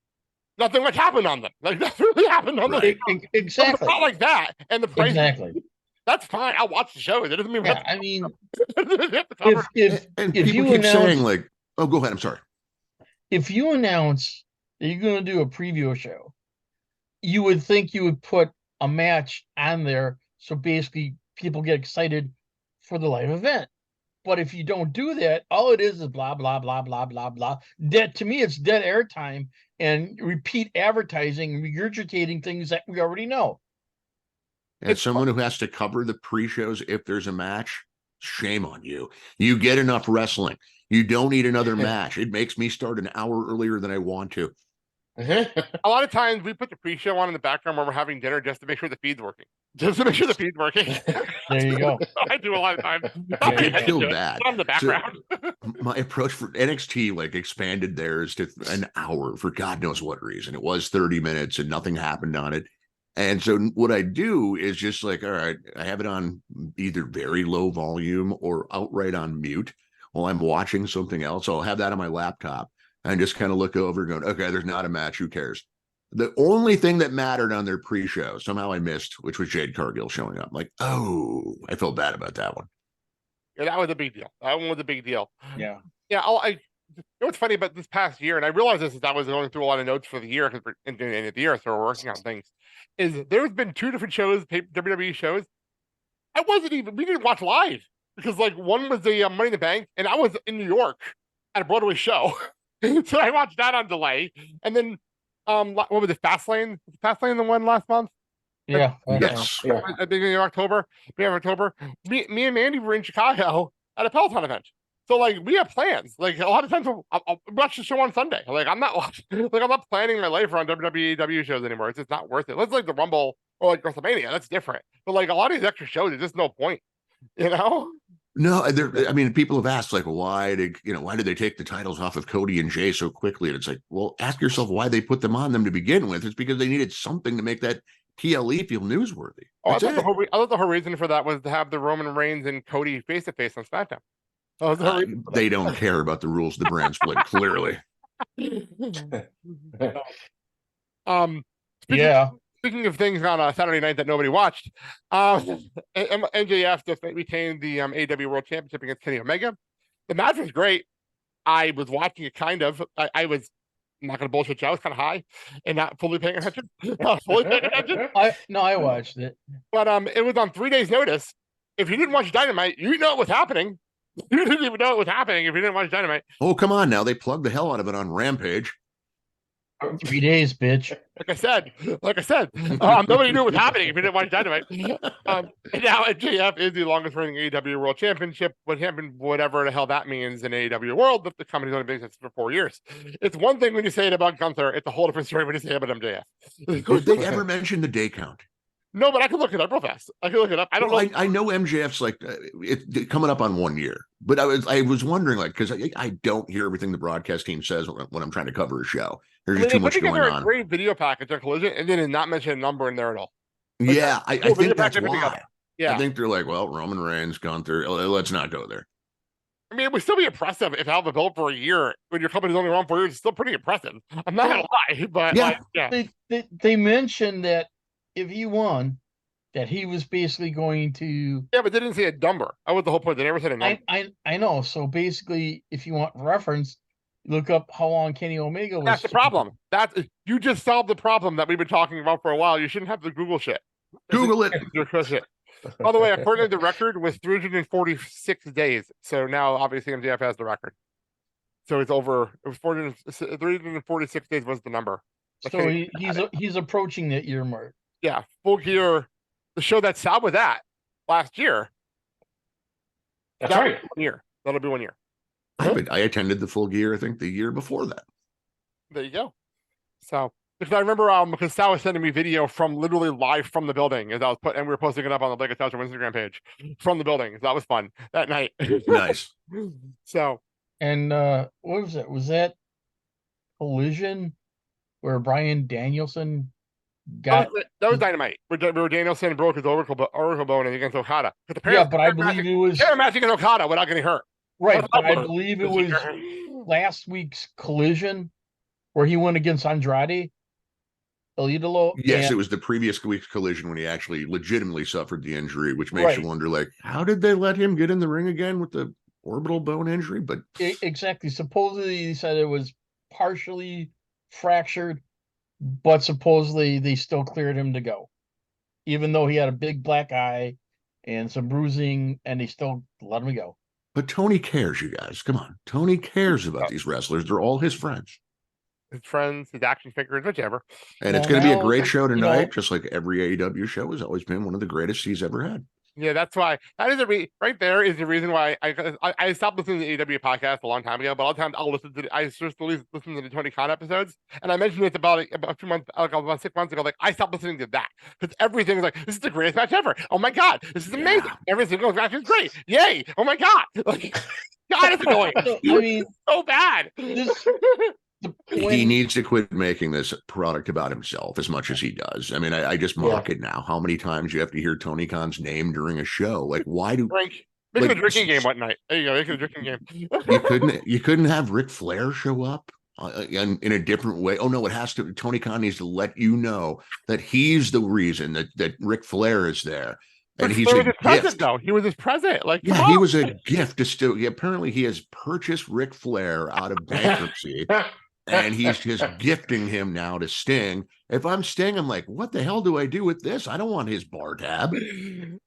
Speaker 3: Nothing much happened on them. Like nothing really happened on them.
Speaker 5: Exactly.
Speaker 3: Not like that. And the price.
Speaker 5: Exactly.
Speaker 3: That's fine. I'll watch the show. It doesn't mean.
Speaker 5: Yeah, I mean,
Speaker 3: if
Speaker 6: and people
Speaker 5: you
Speaker 6: keep
Speaker 5: announce,
Speaker 6: saying like, "Oh, go ahead." I'm sorry.
Speaker 5: If you announce that you're going to do a preview show, you would think you would put a match on there, so basically people get excited for the live event. But if you don't do that, all it is blah blah blah blah blah blah. Dead to me, it's dead airtime and repeat advertising, regurgitating things that we already know.
Speaker 6: As someone who has to cover the pre-shows if there's a match, shame on you. You get enough wrestling. You don't need another match. It makes me start an hour earlier than I want to.
Speaker 3: A lot of times we put the pre-show on in the background when we're having dinner just to make sure the feed's working. Just to make sure the feed's working.
Speaker 5: There you go.
Speaker 3: I do a lot of times.
Speaker 6: I feel bad.
Speaker 3: On the background.
Speaker 6: So, my approach for NXT like expanded theirs to an hour for God knows what reason. It was 30 minutes and nothing happened on it. And so what I do is just like, all right, I have it on either very low volume or outright on mute while I'm watching something else. I'll have that on my laptop and just kind of look over going, okay, there's not a match. Who cares? The only thing that mattered on their pre-show, somehow I missed, which was Jade Cargill showing up. I'm like, oh, I felt bad about that one.
Speaker 3: Yeah, that was a big deal. That one was a big deal.
Speaker 5: Yeah.
Speaker 3: Yeah. You know what's funny about this past year, and I realized this as I was going through a lot of notes for the year because we're in the end of the year, so we're working on things, is there's been 2 different shows, WWE shows. We didn't watch live because like one was the Money in the Bank, and I was in New York at a Broadway show. So I watched that on delay. And then what was it, Fastlane? Was Fastlane the one last month?
Speaker 5: Yeah.
Speaker 6: Yes.
Speaker 4: Yeah.
Speaker 3: At the beginning of October. Me and Mandy were in Chicago at a Peloton event. So like we have plans. Like a lot of times I'll watch the show on Sunday. Like I'm not planning my life around WWE shows anymore. It's just not worth it. Let's like the Rumble or like WrestleMania. That's different. But like a lot of these extra shows, there's just no point. You know?
Speaker 6: No, I mean, people have asked like, why did they take the titles off of Cody and Jay so quickly? And it's like, well, ask yourself why they put them on them to begin with. It's because they needed something to make that TLE feel newsworthy.
Speaker 3: I thought the whole reason for that was to have the Roman Reigns and Cody face to face on SmackDown.
Speaker 6: They don't care about the rules of the brand split, clearly.
Speaker 3: Speaking of things on a Saturday night that nobody watched, MJF just retained the AEW World Championship against Kenny Omega. The match was great. I was watching it kind of. I was not going to bullshit you. I was kind of high and not fully paying attention.
Speaker 5: I watched it.
Speaker 3: But it was on 3 days' notice. If you didn't watch Dynamite, you didn't know it was happening. You didn't even know it was happening if you didn't watch Dynamite.
Speaker 6: Oh, come on now. They plugged the hell out of it on Rampage.
Speaker 5: 3 days, bitch.
Speaker 3: Like I said, nobody knew what was happening if you didn't watch Dynamite. And now MJF is the longest reigning AEW World Championship. What happened, whatever the hell that means in AEW world, but the company's only been in business for 4 years. It's one thing when you say it about Gunther. It's a whole different story when you say it about MJF.
Speaker 6: Did they ever mention the day count?
Speaker 3: No, but I can look it up real fast. I don't know.
Speaker 6: I know MJF's like it's coming up on 1 year, but I was wondering like because I don't hear everything the broadcast team says when I'm trying to cover a show. There's just too much going on.
Speaker 3: A great video package on Collision, and then did not mention a number in there at all.
Speaker 6: Yeah, I think that's why.
Speaker 3: Yeah,
Speaker 6: I think they're like, well, Roman Reigns, Gunther. Let's not go there.
Speaker 3: I mean, it would still be impressive if Alva built for a year when your company's only around 4 years. It's still pretty impressive. I'm not gonna lie, but yeah.
Speaker 5: They mentioned that if he won, that he was basically going to.
Speaker 3: Yeah, but they didn't say a number. That was the whole point. They never said a number.
Speaker 5: I know. So basically, if you want reference, look up how long Kenny Omega was.
Speaker 3: That's the problem. You just solved the problem that we've been talking about for a while. You shouldn't have to Google shit.
Speaker 6: Google it.
Speaker 3: By the way, according to the record, was 346 days. So now, obviously, MJF has the record. So it's over. It was 346 days was the number.
Speaker 5: So he's approaching that year mark.
Speaker 3: Yeah, Full Gear, the show that Sal was at last year.
Speaker 4: That's right.
Speaker 3: 1 year. That'll be 1 year.
Speaker 6: I attended the Full Gear, I think, the year before that.
Speaker 3: There you go. So because I remember because Sal was sending me video from literally live from the building as I was and we were posting it up on the Blake Sal Instagram page from the building. So that was fun that night.
Speaker 6: Nice.
Speaker 3: So
Speaker 5: And what was it? Was that Collision where Bryan Danielson got?
Speaker 3: that was Dynamite. Where Danielson broke his oracle bone against Okada.
Speaker 5: Yeah, but I believe it was
Speaker 3: matching against Okada without getting hurt.
Speaker 5: right. But I believe it was last week's Collision where he went against Andrade. El Idolo.
Speaker 6: Yes, it was the previous week's Collision when he actually legitimately suffered the injury, which makes you wonder, like, how did they let him get in the ring again with the orbital bone injury? But
Speaker 5: exactly. Supposedly, he said it was partially fractured, but supposedly they still cleared him to go, even though he had a big black eye and some bruising, and they still let him go.
Speaker 6: But Tony cares, you guys. Come on. Tony cares about these wrestlers. They're all his friends.
Speaker 3: His friends, his action figures, whichever.
Speaker 6: And it's going to be a great show tonight, just like every AEW show has always been one of the greatest he's ever had.
Speaker 3: Yeah, that's why. That is right there is the reason why I stopped listening to the AEW podcast a long time ago. But all the time I'll listen to I just listen to the Tony Khan episodes, and I mentioned it about a few months, about 6 months ago. Like I stopped listening to that because everything is like, this is the greatest match ever. Oh my god, this is amazing. Every single match is great. Yay! Oh my god, like God, it's annoying.
Speaker 5: I mean,
Speaker 3: so bad.
Speaker 6: He needs to quit making this product about himself as much as he does. I mean, I just mock it now. How many times you have to hear Tony Khan's name during a show? Like, why do
Speaker 3: make it a drinking game one night? There you go, make it a drinking game.
Speaker 6: you couldn't have Ric Flair show up in a different way. Oh no, it has to. Tony Khan needs to let you know that he's the reason that Ric Flair is there. And he's a gift.
Speaker 3: Though he was his present, like
Speaker 6: he was a gift to still. Apparently, he has purchased Ric Flair out of bankruptcy. And he's just gifting him now to Sting. If I'm Sting, I'm like, what the hell do I do with this? I don't want his bar tab.
Speaker 3: Is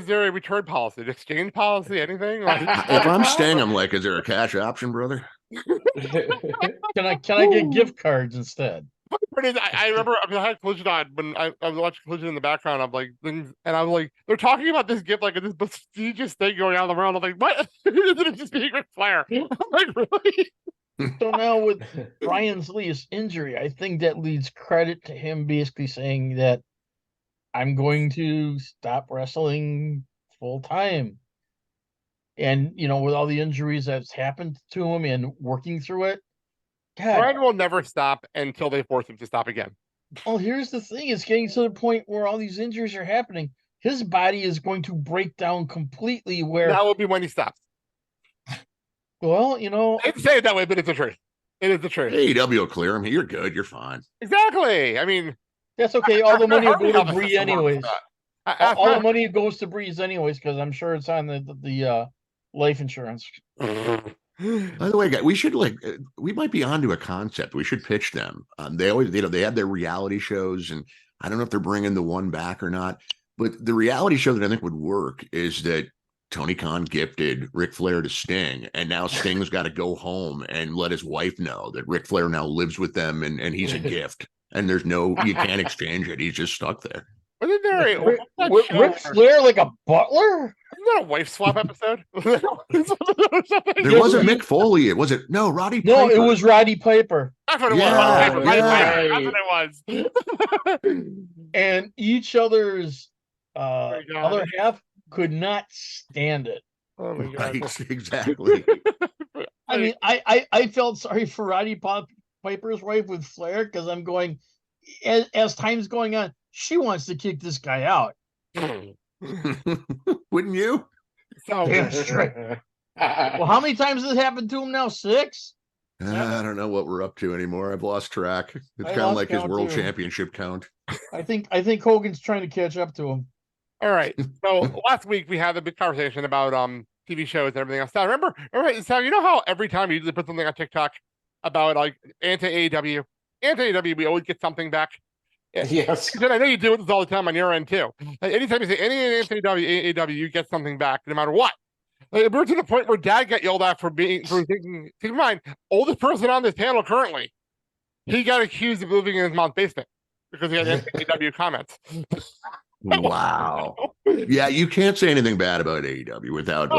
Speaker 3: there a return policy, an exchange policy, anything?
Speaker 6: If I'm Sting, I'm like, is there a cash option, brother?
Speaker 5: Can I get gift cards instead?
Speaker 3: I remember I had Collision on when I was watching Collision in the background. I'm like, and I'm like, they're talking about this gift like this prestigious thing going on in the world. I'm like, what? Isn't it just being Ric Flair? I'm like, really?
Speaker 5: So now with Brian Lee's injury, I think that leads credit to him basically saying that I'm going to stop wrestling full time. And, with all the injuries that's happened to him and working through it,
Speaker 3: Brian will never stop until they force him to stop again.
Speaker 5: Well, here's the thing. It's getting to the point where all these injuries are happening. His body is going to break down completely where...
Speaker 3: That will be when he stops.
Speaker 5: Well,
Speaker 3: I didn't say it that way, but it's the truth. It is the truth.
Speaker 6: AEW will clear him. You're good. You're fine.
Speaker 3: Exactly. I mean,
Speaker 5: that's okay. All the money will go to Bree anyways. All the money goes to Breeze anyways, because I'm sure it's on the life insurance.
Speaker 6: By the way, guys, we might be onto a concept. We should pitch them. They always, they have their reality shows, and I don't know if they're bringing the one back or not. But the reality show that I think would work is that Tony Khan gifted Ric Flair to Sting, and now Sting's got to go home and let his wife know that Ric Flair now lives with them, and he's a gift, and you can't exchange it. He's just stuck there.
Speaker 3: Wasn't there
Speaker 5: Ric Flair like a butler?
Speaker 3: Isn't that a wife swap episode?
Speaker 6: There wasn't Mick Foley. Was it? No, Roddy Piper.
Speaker 5: No, it was Roddy Piper.
Speaker 3: That's what it was. That's what it was.
Speaker 5: And each other's other half could not stand it.
Speaker 3: Oh my God.
Speaker 6: Right, exactly.
Speaker 5: I mean, I felt sorry for Roddy Piper's wife with Flair, because I'm going, as time's going on, she wants to kick this guy out.
Speaker 6: Wouldn't you?
Speaker 3: So
Speaker 5: damn straight. Well, how many times has it happened to him now? 6?
Speaker 6: I don't know what we're up to anymore. I've lost track. It's kind of like his world championship count.
Speaker 5: I think Hogan's trying to catch up to him.
Speaker 3: All right. So last week we had a big conversation about TV shows and everything else. Now remember, Sal, you know how every time you usually put something on TikTok about like anti-AEW, we always get something back.
Speaker 4: Yes.
Speaker 3: I know you do this all the time on your end too. Like, anytime you say any anti-AEW, you get something back, no matter what. Like, we're to the point where Dad got yelled at for thinking. Keep in mind, oldest person on this panel currently, he got accused of living in his mom's basement because he had anti-AEW comments.
Speaker 6: Wow. Yeah, you can't say anything bad about AEW without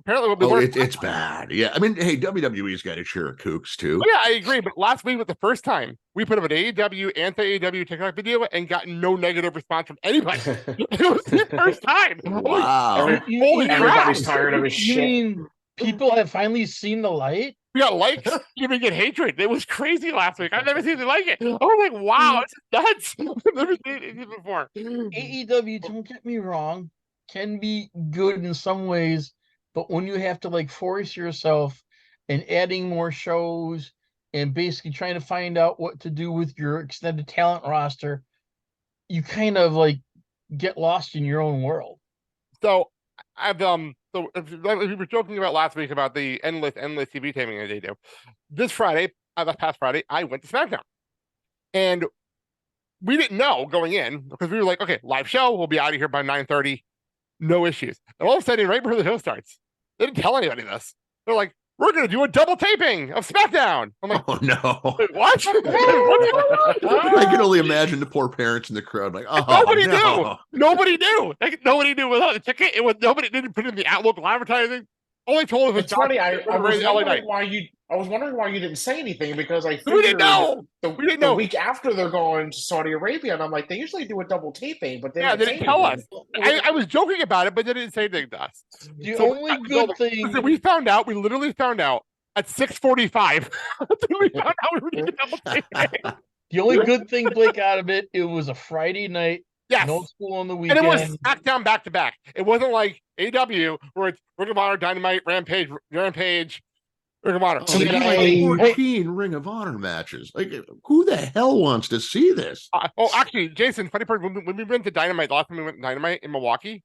Speaker 3: Apparently,
Speaker 6: it's bad. Yeah, I mean, hey, WWE's got its share of kooks too.
Speaker 3: Oh, yeah, I agree. But last week was the first time we put up an AEW, anti-AEW TikTok video and got no negative response from anybody. It was the first time.
Speaker 6: Wow.
Speaker 4: Everybody's tired of his
Speaker 5: You
Speaker 4: shit.
Speaker 5: mean people have finally seen the light?
Speaker 3: We got likes, even get hatred. It was crazy last week. I've never seen anything like it. I was like, wow, it's nuts. I've never seen it before.
Speaker 5: AEW, don't get me wrong, can be good in some ways, but when you have to like force yourself and adding more shows and basically trying to find out what to do with your extended talent roster, you kind of like get lost in your own world.
Speaker 3: So I've so we were joking about last week about the endless TV taping that they do. This Friday, past Friday, I went to SmackDown, and we didn't know going in because we were like, okay, live show, we'll be out of here by 9:30, no issues. And all of a sudden, right before the show starts, they didn't tell anybody this. They're like, we're going to do a double taping of SmackDown. I'm like,
Speaker 6: oh no.
Speaker 3: wait, what?
Speaker 6: I can only imagine the poor parents in the crowd like, oh,
Speaker 3: Nobody
Speaker 6: no.
Speaker 3: knew. Nobody knew. Like, nobody knew without the ticket. It was nobody didn't put it in the local advertising. Only told us
Speaker 4: It's funny. I was wondering why you didn't say anything because I figured
Speaker 3: We didn't know.
Speaker 4: The week after they're going to Saudi Arabia, and I'm like, they usually do a double taping, but they
Speaker 3: didn't tell us. I was joking about it, but they didn't say anything to us.
Speaker 5: The only good thing
Speaker 3: we literally found out at 6:45. We found out we were doing double taping.
Speaker 5: The only good thing, Blake, out of it, it was a Friday night.
Speaker 3: Yes.
Speaker 5: No school on the weekend.
Speaker 3: And it was SmackDown back to back. It wasn't like AEW where it's Ring of Honor, Dynamite, Rampage, Ring of Honor.
Speaker 6: Oh, they had like 14 Ring of Honor matches. Like, who the hell wants to see this?
Speaker 3: Actually, Jason, funny part, when we went to Dynamite, the last time we went to Dynamite in Milwaukee,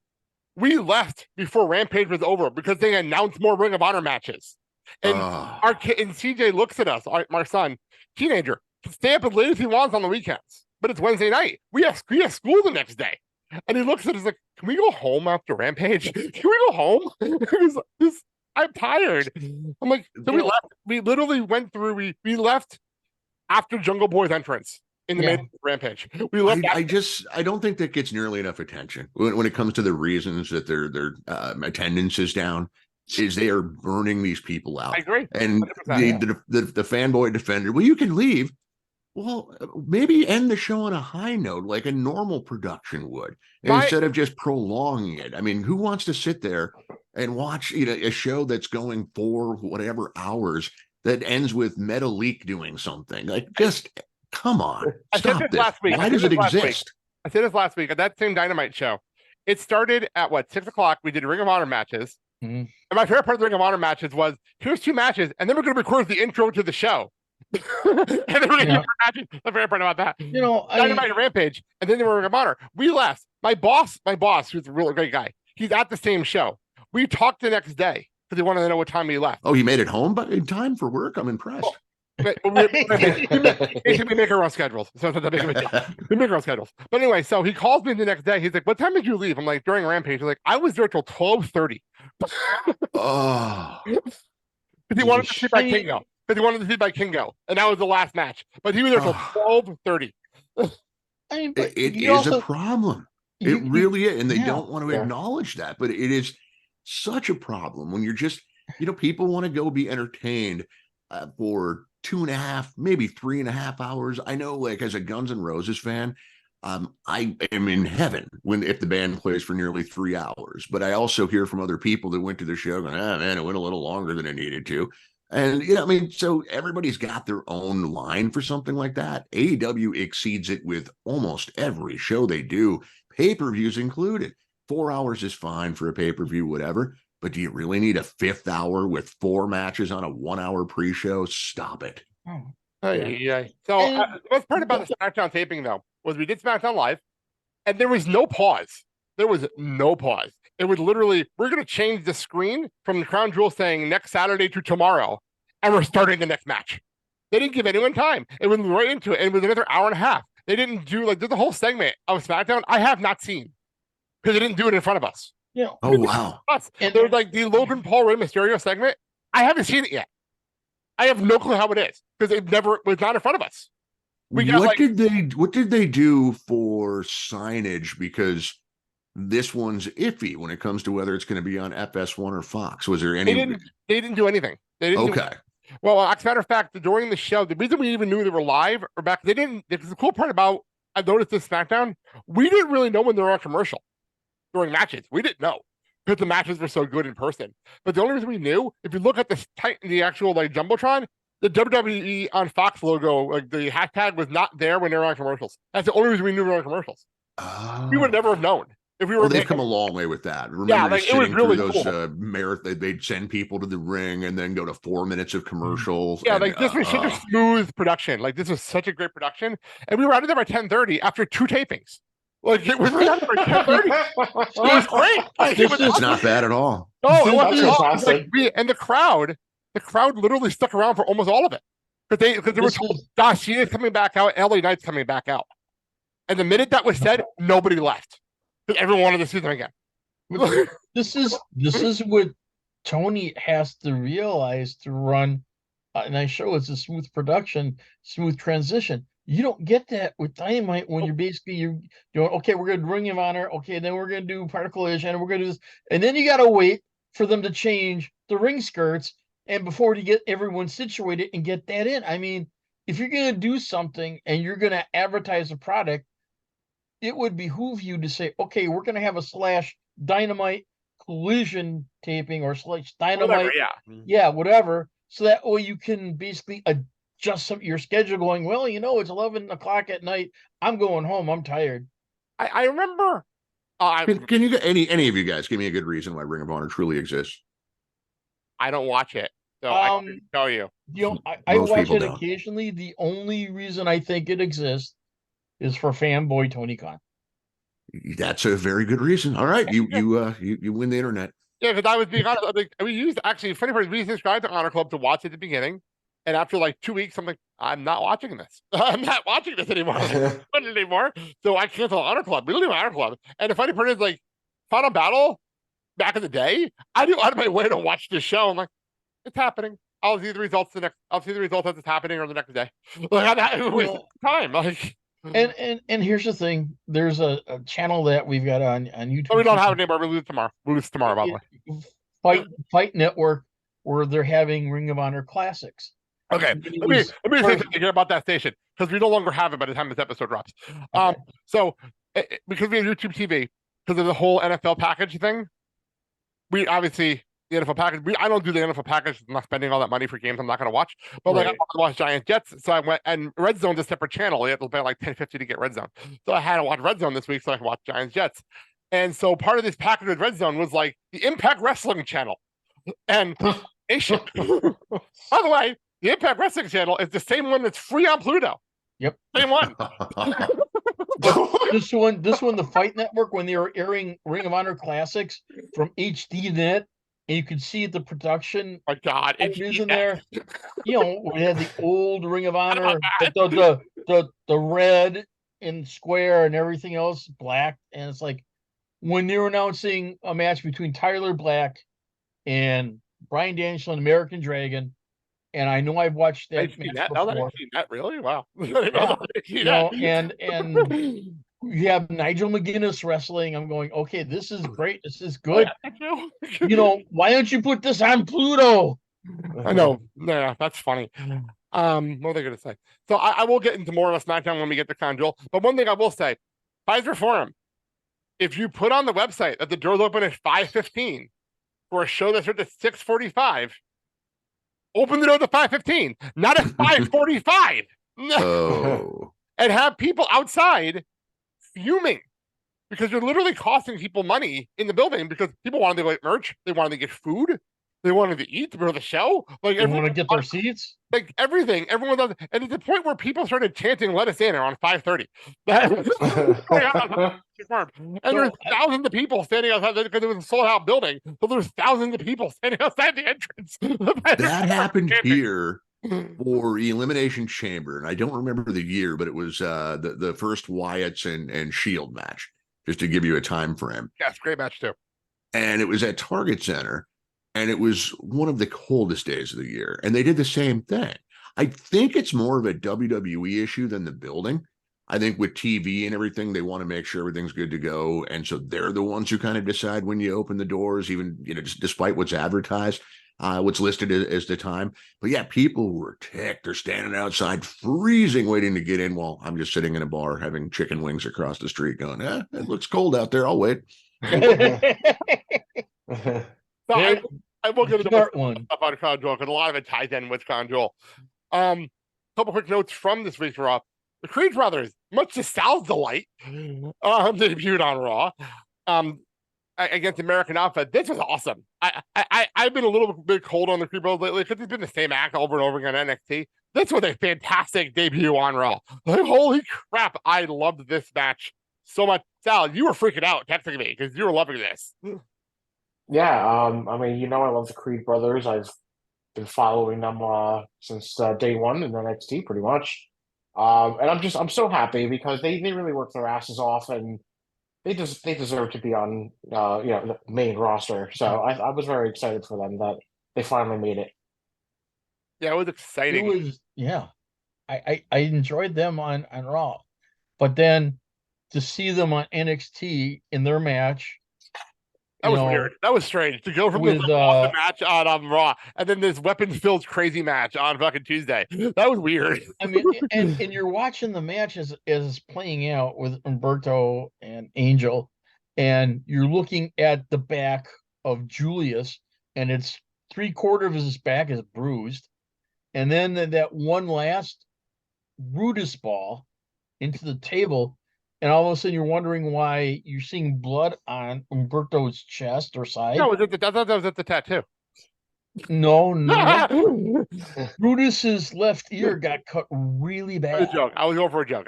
Speaker 3: we left before Rampage was over because they announced more Ring of Honor matches. And our kid and CJ looks at us, our son, teenager, can stay up as late as he wants on the weekends, but it's Wednesday night. We have school the next day. And he looks at us like, can we go home after Rampage? Can we go home? I'm tired. I'm like, so we left. We literally went through, we left after Jungle Boy's entrance in the main Rampage. We left.
Speaker 6: I don't think that gets nearly enough attention when it comes to the reasons that their attendance is down. Is they are burning these people out.
Speaker 3: I agree.
Speaker 6: And the fanboy defender, well, you can leave. Well, maybe end the show on a high note like a normal production would, instead of just prolonging it. I mean, who wants to sit there and watch a show that's going for whatever hours that ends with Metalik doing something? Like, just come on, stop this. Why does it exist?
Speaker 3: I said this last week at that same Dynamite show. It started at 6 o'clock. We did Ring of Honor matches. Mm-hmm. And my favorite part of the Ring of Honor matches was here's 2 matches, and then we're going to record the intro to the show. And then we're going to matches. The favorite part about that, Dynamite and Rampage, and then they were Ring of Honor. We left. My boss, who's a really great guy, he's at the same show. We talked the next day because he wanted to know what time we left.
Speaker 6: Oh, he made it home, but in time for work. I'm impressed.
Speaker 3: We make our own schedules. So we make our own schedules. But anyway, so he calls me the next day. He's like, "What time did you leave?" I'm like, "During Rampage." He's like, "I was there till 12:30."
Speaker 6: Oh,
Speaker 3: because he wanted to see by Kingo. And that was the last match. But he was there till 12:30.
Speaker 6: It is a problem. It really is, and they don't want to acknowledge that. But it is such a problem when you're just, people want to go be entertained for 2.5, maybe 3.5 hours. I know, like, as a Guns N' Roses fan, I am in heaven if the band plays for nearly 3 hours. But I also hear from other people that went to the show going, man, it went a little longer than it needed to. And, so everybody's got their own line for something like that. AEW exceeds it with almost every show they do, pay-per-views included. 4 hours is fine for a pay-per-view, whatever. But do you really need a 5th hour with 4 matches on a 1-hour pre-show? Stop it.
Speaker 3: So the best part about the SmackDown taping, though, was we did SmackDown Live, and there was no pause. There was no pause. It was literally, we're going to change the screen from the Crown Jewel saying next Saturday to tomorrow, and we're starting the next match. They didn't give anyone time. It went right into it. It was another hour and a half. They didn't do, there's a whole segment of SmackDown I have not seen because they didn't do it in front of us.
Speaker 6: Oh, wow.
Speaker 3: And there's the Logan Paul Rey Mysterio segment. I haven't seen it yet. I have no clue how it is because it was not in front of us.
Speaker 6: What did they do for signage? Because this one's iffy when it comes to whether it's going to be on FS1 or Fox. Was there any?
Speaker 3: They didn't do anything. They didn't.
Speaker 6: Okay.
Speaker 3: Well, as a matter of fact, during the show, the reason we even knew they were live or back, they didn't. The cool part about I noticed this SmackDown, we didn't really know when they were on commercial during matches. We didn't know because the matches were so good in person. But the only reason we knew, if you look at the actual like jumbotron, the WWE on Fox logo, like the hashtag, was not there when they were on commercials. That's the only reason we knew they were on commercials. We would never have known. If we were,
Speaker 6: they've come a long way with that. Remember,
Speaker 3: yeah, like, it was really
Speaker 6: through those
Speaker 3: cool.
Speaker 6: they'd send people to the ring and then go to 4 minutes of commercials.
Speaker 3: Yeah,
Speaker 6: and,
Speaker 3: like this was such a smooth production. Like this was such a great production, and we were out of there by 10:30 after 2 tapings. Like it was out of there by 10:30. It was great. Like,
Speaker 6: it's not bad at all.
Speaker 3: No, it wasn't.
Speaker 4: Fantastic.
Speaker 3: Like, and the crowd literally stuck around for almost all of it because they were told Josh Cena's coming back out, LA Knight's coming back out, and the minute that was said, nobody left. Everyone wanted to see them again.
Speaker 5: This is what Tony has to realize to run, and I show it's a smooth production, smooth transition. You don't get that with Dynamite when you're doing okay. We're gonna Ring of Honor, okay, then we're gonna do Particle Collision, and we're gonna do this, and then you gotta wait for them to change the ring skirts, and before you get everyone situated and get that in. I mean, if you're gonna do something and you're gonna advertise a product, it would behoove you to say, okay, we're going to have a / Dynamite Collision taping or / Dynamite, whatever. So that way you can basically adjust your schedule going, well, it's 11 o'clock at night. I'm going home. I'm tired.
Speaker 3: I remember.
Speaker 6: Can you get any of you guys give me a good reason why Ring of Honor truly exists?
Speaker 3: I don't watch it, so I can tell you.
Speaker 5: I watch it occasionally. The only reason I think it exists is for fanboy Tony Khan.
Speaker 6: That's a very good reason. All right, you win the internet.
Speaker 3: Yeah, because I was being honest. We used actually funny part. We subscribed to Honor Club to watch at the beginning, and after like 2 weeks, I'm like, I'm not watching this. I'm not watching this anymore. So I canceled Honor Club. We don't do Honor Club. And the funny part is, like, Final Battle back in the day, I do out of my way to watch the show. I'm like, it's happening. I'll see the results I'll see the results as it's happening or the next day. Like, time. Like.
Speaker 5: And here's the thing: there's a channel that we've got on YouTube.
Speaker 3: Oh, we don't have it anymore. We lose tomorrow. By the
Speaker 5: way. Fight Network, where they're having Ring of Honor classics.
Speaker 3: Okay, let me say something about that station because we no longer have it by the time this episode drops. Okay. So because we have YouTube TV, because of the whole NFL package thing, we obviously. The NFL package. I don't do the NFL package. I'm not spending all that money for games I'm not going to watch. But like I want to watch Giants Jets, so I went, and Red Zone's a separate channel. You have to pay like $10.50 to get Red Zone. So I had to watch Red Zone this week so I could watch Giants Jets. And so part of this package with Red Zone was like the Impact Wrestling channel. And Nation. By the way, the Impact Wrestling channel is the same one that's free on Pluto.
Speaker 5: Yep.
Speaker 3: Same one.
Speaker 5: This one, the Fight Network, when they were airing Ring of Honor classics from HDNet. And you could see the production.
Speaker 3: Oh my God,
Speaker 5: it's in there. We had the old Ring of Honor, the red and square and everything else black. And it's like when they were announcing a match between Tyler Black and Bryan Danielson, American Dragon. And I know I've watched that match before.
Speaker 3: I've seen that, really? Wow.
Speaker 5: And you have Nigel McGuinness wrestling. I'm going, okay, this is great. This is good. Why don't you put this on Pluto?
Speaker 3: I know. Yeah, that's funny. What are they going to say? So I will get into more of a SmackDown when we get to Crown Jewel. But one thing I will say, Pfizer Forum, if you put on the website that the doors open at 5:15 for a show that starts at 6:45, open the door at 5:15, not at 5:45.
Speaker 6: Oh.
Speaker 3: And have people outside fuming because you're literally costing people money in the building because people wanted to get merch, they wanted to get food, they wanted to eat for the show. Like
Speaker 5: they want to get their seats.
Speaker 3: Like everything, everyone does. And at the point where people started chanting "Let us in" around 5:30, and there's thousands of people standing outside because it was a sold out building. So there's thousands of people standing outside the entrance.
Speaker 6: That happened here for Elimination Chamber, and I don't remember the year, but it was the first Wyatt's and Shield match, just to give you a time frame.
Speaker 3: Yes, great match too.
Speaker 6: And it was at Target Center, and it was one of the coldest days of the year, and they did the same thing. I think it's more of a WWE issue than the building. I think with TV and everything, they want to make sure everything's good to go. And so they're the ones who kind of decide when you open the doors, even, just despite what's advertised, what's listed as the time. But yeah, people were ticked. They're standing outside freezing, waiting to get in while I'm just sitting in a bar having chicken wings across the street going, it looks cold out there. I'll wait.
Speaker 3: So I will get into
Speaker 5: Smart one.
Speaker 3: stuff on Crown Jewel because a lot of it ties in with Crown Jewel. Couple quick notes from this week's Raw. The Creed brothers, much to Sal's delight, debuted on Raw against American Outfit. This was awesome. I've been a little bit cold on the Creed brothers lately because it's been the same act over and over again on NXT. This was a fantastic debut on Raw. Like, holy crap, I loved this match so much. Sal, you were freaking out texting me because you were loving this.
Speaker 4: Yeah, I mean, I love the Creed brothers. I've been following them since day one in NXT, pretty much. And I'm so happy because they really work their asses off, and they deserve to be on the main roster. So I was very excited for them that they finally made it.
Speaker 3: Yeah, it was exciting.
Speaker 5: I enjoyed them on Raw, but then to see them on NXT in their match.
Speaker 3: That was weird. That was strange to go from this awesome match on Raw and then this weapons-filled crazy match on fucking Tuesday. That was weird.
Speaker 5: I mean, and you're watching the match as it's playing out with Humberto and Angel, and you're looking at the back of Julius, and it's 3/4 of his back is bruised, and then that one last Brutus ball into the table. And all of a sudden, you're wondering why you're seeing blood on Umberto's chest or side.
Speaker 3: No, I thought that was at the tattoo.
Speaker 5: No. Brutus's left ear got cut really bad.
Speaker 3: A joke. I was going for a joke.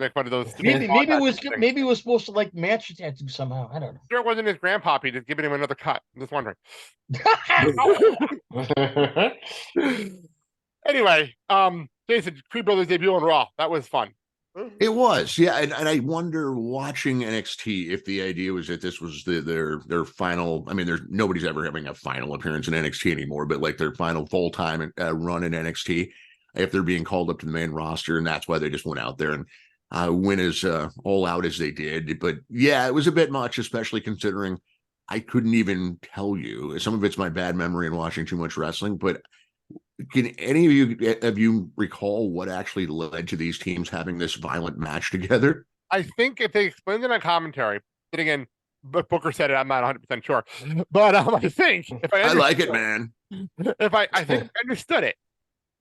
Speaker 3: Make fun of those.
Speaker 5: Maybe it was supposed to like match the tattoo somehow. I don't know.
Speaker 3: Sure, it wasn't his grandpappy just giving him another cut. I'm just wondering. Anyway, Jason, Creed Brothers debut on Raw. That was fun.
Speaker 6: It was, yeah, and I wonder watching NXT if the idea was that this was their final. I mean, there's nobody's ever having a final appearance in NXT anymore, but like their final full time run in NXT, if they're being called up to the main roster, and that's why they just went out there and went as all out as they did. But yeah, it was a bit much, especially considering I couldn't even tell you. Some of it's my bad memory and watching too much wrestling, but. Can any of you recall what actually led to these teams having this violent match together?
Speaker 3: I think if they explained it on commentary, but again, Booker said it, I'm not 100% sure. But I think if I
Speaker 6: like it, man.
Speaker 3: If I think I understood it,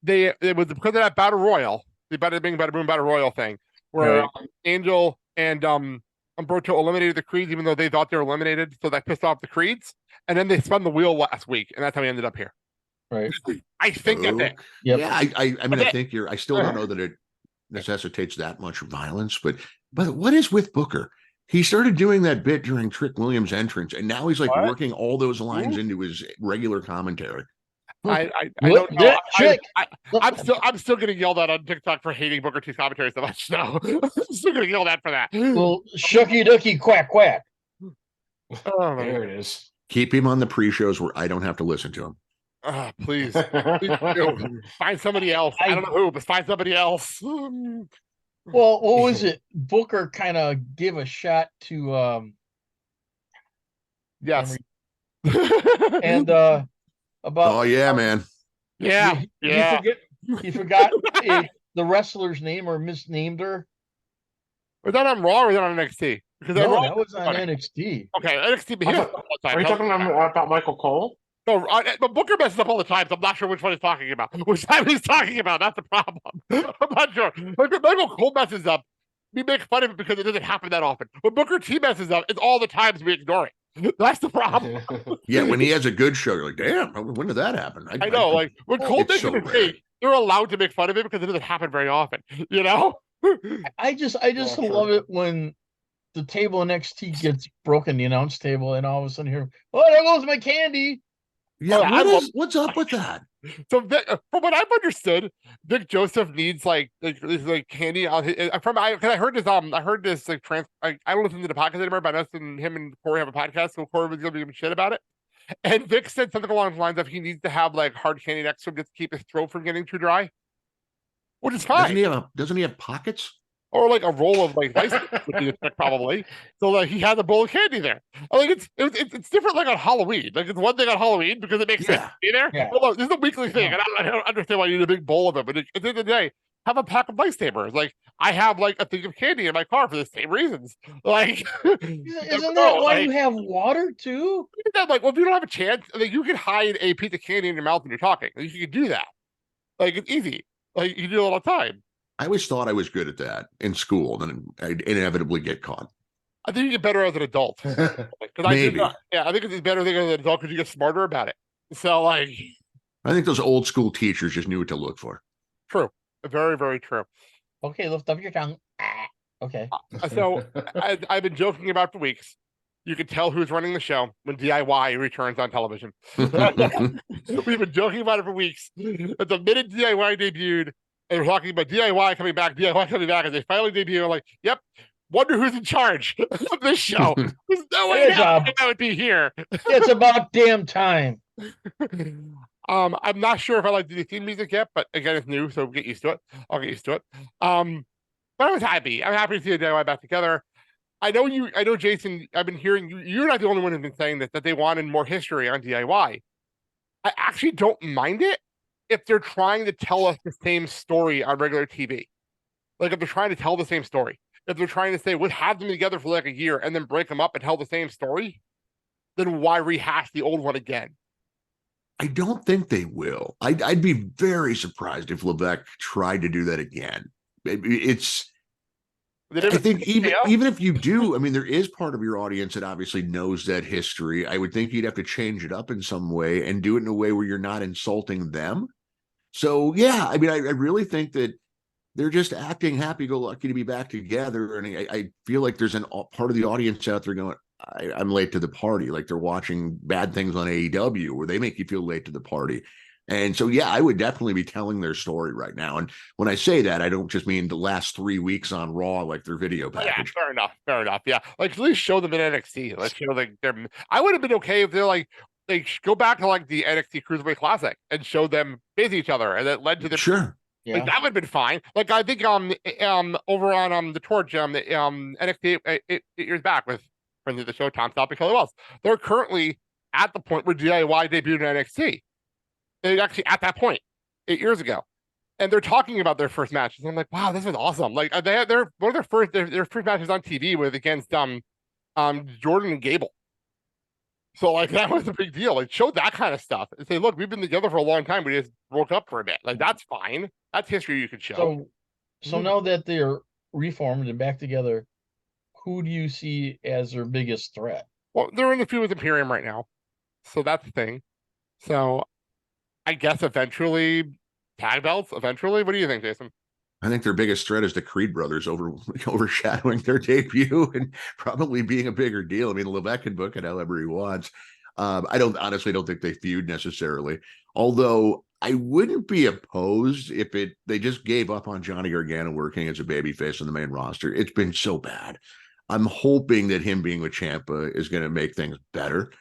Speaker 3: it was because of that Battle Royal, the Bada Bing Bada Boom Battle Royal thing, where Angel and Umberto eliminated the Creeds, even though they thought they were eliminated, so that pissed off the Creeds, and then they spun the wheel last week, and that's how we ended up here.
Speaker 5: Right.
Speaker 3: I think that's it.
Speaker 5: Yep.
Speaker 6: Yeah, I mean, I think I still don't know that it necessitates that much violence, but what is with Booker? He started doing that bit during Trick Williams' entrance, and now he's like working all those lines into his regular commentary.
Speaker 3: I don't know. I'm still getting yelled at on TikTok for hating Booker T's commentary so much now. I'm still getting yelled at for that.
Speaker 5: Well, shucky ducky quack quack.
Speaker 3: Oh,
Speaker 4: there it is.
Speaker 6: Keep him on the pre-shows where I don't have to listen to him.
Speaker 3: Please find somebody else. I don't know who, but find somebody else.
Speaker 5: Well, what was it? Booker kind of gave a shot to
Speaker 3: yes,
Speaker 5: and about
Speaker 6: oh yeah, man,
Speaker 3: yeah.
Speaker 5: He forgot the wrestler's name or misnamed her.
Speaker 3: Was that on Raw or was that on NXT? Because
Speaker 5: that was on NXT.
Speaker 3: Okay, NXT.
Speaker 4: Are you talking about Michael Cole?
Speaker 3: No, but Booker messes up all the time, so I'm not sure which one he's talking about. Which time he's talking about, that's the problem. I'm not sure. Like, when Michael Cole messes up, we make fun of it because it doesn't happen that often. When Booker T messes up, it's all the times we ignore it. That's the problem.
Speaker 6: Yeah, when he has a good show, you're like, damn, when did that happen?
Speaker 3: I know, like, when Cole makes a mistake, they're allowed to make fun of it because it doesn't happen very often, you know?
Speaker 5: I just love it when the table in NXT gets broken, the announce table, and all of a sudden here, oh, there goes my candy.
Speaker 6: Yeah, what's up with that?
Speaker 3: So, from what I've understood, Vic Joseph needs like candy on his. I heard this like I don't listen to the podcast anymore, but I know him and Corey have a podcast, so Corey was gonna give him shit about it. And Vic said something along the lines of he needs to have like hard candy next to him just to keep his throat from getting too dry, which is fine.
Speaker 6: Doesn't he have pockets?
Speaker 3: or like a roll of like lice would be the trick probably. So like he had a bowl of candy there. I think it's different like on Halloween. Like it's one thing on Halloween because it makes sense to be there.
Speaker 5: Yeah.
Speaker 3: But look, this is a weekly thing, and I don't understand why you need a big bowl of them. But at the end of the day, have a pack of lightsabers. Like I have like a thing of candy in my car for the same reasons. Like
Speaker 5: Isn't that why you have water too?
Speaker 3: like, well, if you don't have a chance, like you can hide a piece of candy in your mouth when you're talking. Like, you can do that. Like it's easy. Like you do it all the time.
Speaker 6: I always thought I was good at that in school, then I'd inevitably get caught.
Speaker 3: I think you get better as an adult.
Speaker 6: Maybe.
Speaker 3: I think it's a better thing as an adult because you get smarter about it. So, like,
Speaker 6: I think those old school teachers just knew what to look for.
Speaker 3: true. Very, very true.
Speaker 5: Okay, lift up your tongue. Okay.
Speaker 3: So, I've been joking about for weeks. You can tell who's running the show when DIY returns on television. We've been joking about it for weeks. At the minute DIY debuted, and we're talking about DIY coming back, and they finally debut. I'm like, yep, wonder who's in charge of this show. There's no way that would be here.
Speaker 5: It's about damn time.
Speaker 3: I'm not sure if I like the theme music yet, but again, it's new, so get used to it. I'll get used to it. But I was happy. I'm happy to see the DIY back together. I know, Jason, I've been hearing you're not the only one who's been saying that they wanted more history on DIY. I actually don't mind it if they're trying to tell us the same story on regular TV. Like if they're trying to tell the same story. If they're trying to say, we'll have them together for like a year and then break them up and tell the same story, then why rehash the old one again?
Speaker 6: I don't think they will. I'd be very surprised if Levesque tried to do that again. I think even if you do, I mean, there is part of your audience that obviously knows that history. I would think you'd have to change it up in some way and do it in a way where you're not insulting them. So, yeah, I mean, I really think that they're just acting happy-go-lucky to be back together. And I feel like there's a part of the audience out there going, I'm late to the party. Like they're watching bad things on AEW where they make you feel late to the party. And so, yeah, I would definitely be telling their story right now. And when I say that, I don't just mean the last 3 weeks on Raw, like their video package.
Speaker 3: Yeah, fair enough. Yeah, like at least show them in NXT. Let's show like them. I would have been okay if they're like they go back to like the NXT Cruiserweight Classic and show them face each other, and that led to the
Speaker 6: sure.
Speaker 5: Yeah.
Speaker 3: Like that would have been fine. Like I think over on the Torch NXT 8 years back with friends of the show Tom Stott and Kelly Wells, they're currently at the point where DIY debuted in NXT. They're actually at that point 8 years ago, and they're talking about their first matches. And I'm like, wow, this is awesome. Like they're one of their first matches on TV was against Jordan and Gable. So like that was a big deal. It showed that kind of stuff and say, look, we've been together for a long time. We just broke up for a bit. Like that's fine. That's history you could show.
Speaker 5: So now that they're reformed and back together, who do you see as their biggest threat?
Speaker 3: Well, they're in the feud with Imperium right now, so that's the thing. So I guess eventually tag belts. Eventually, what do you think, Jason?
Speaker 6: I think their biggest threat is the Creed brothers overshadowing their debut and probably being a bigger deal. I mean, Levesque can book it however he wants. I honestly don't think they feud necessarily. Although I wouldn't be opposed if they just gave up on Johnny Gargano working as a babyface on the main roster. It's been so bad. I'm hoping that him being with Ciampa is going to make things better.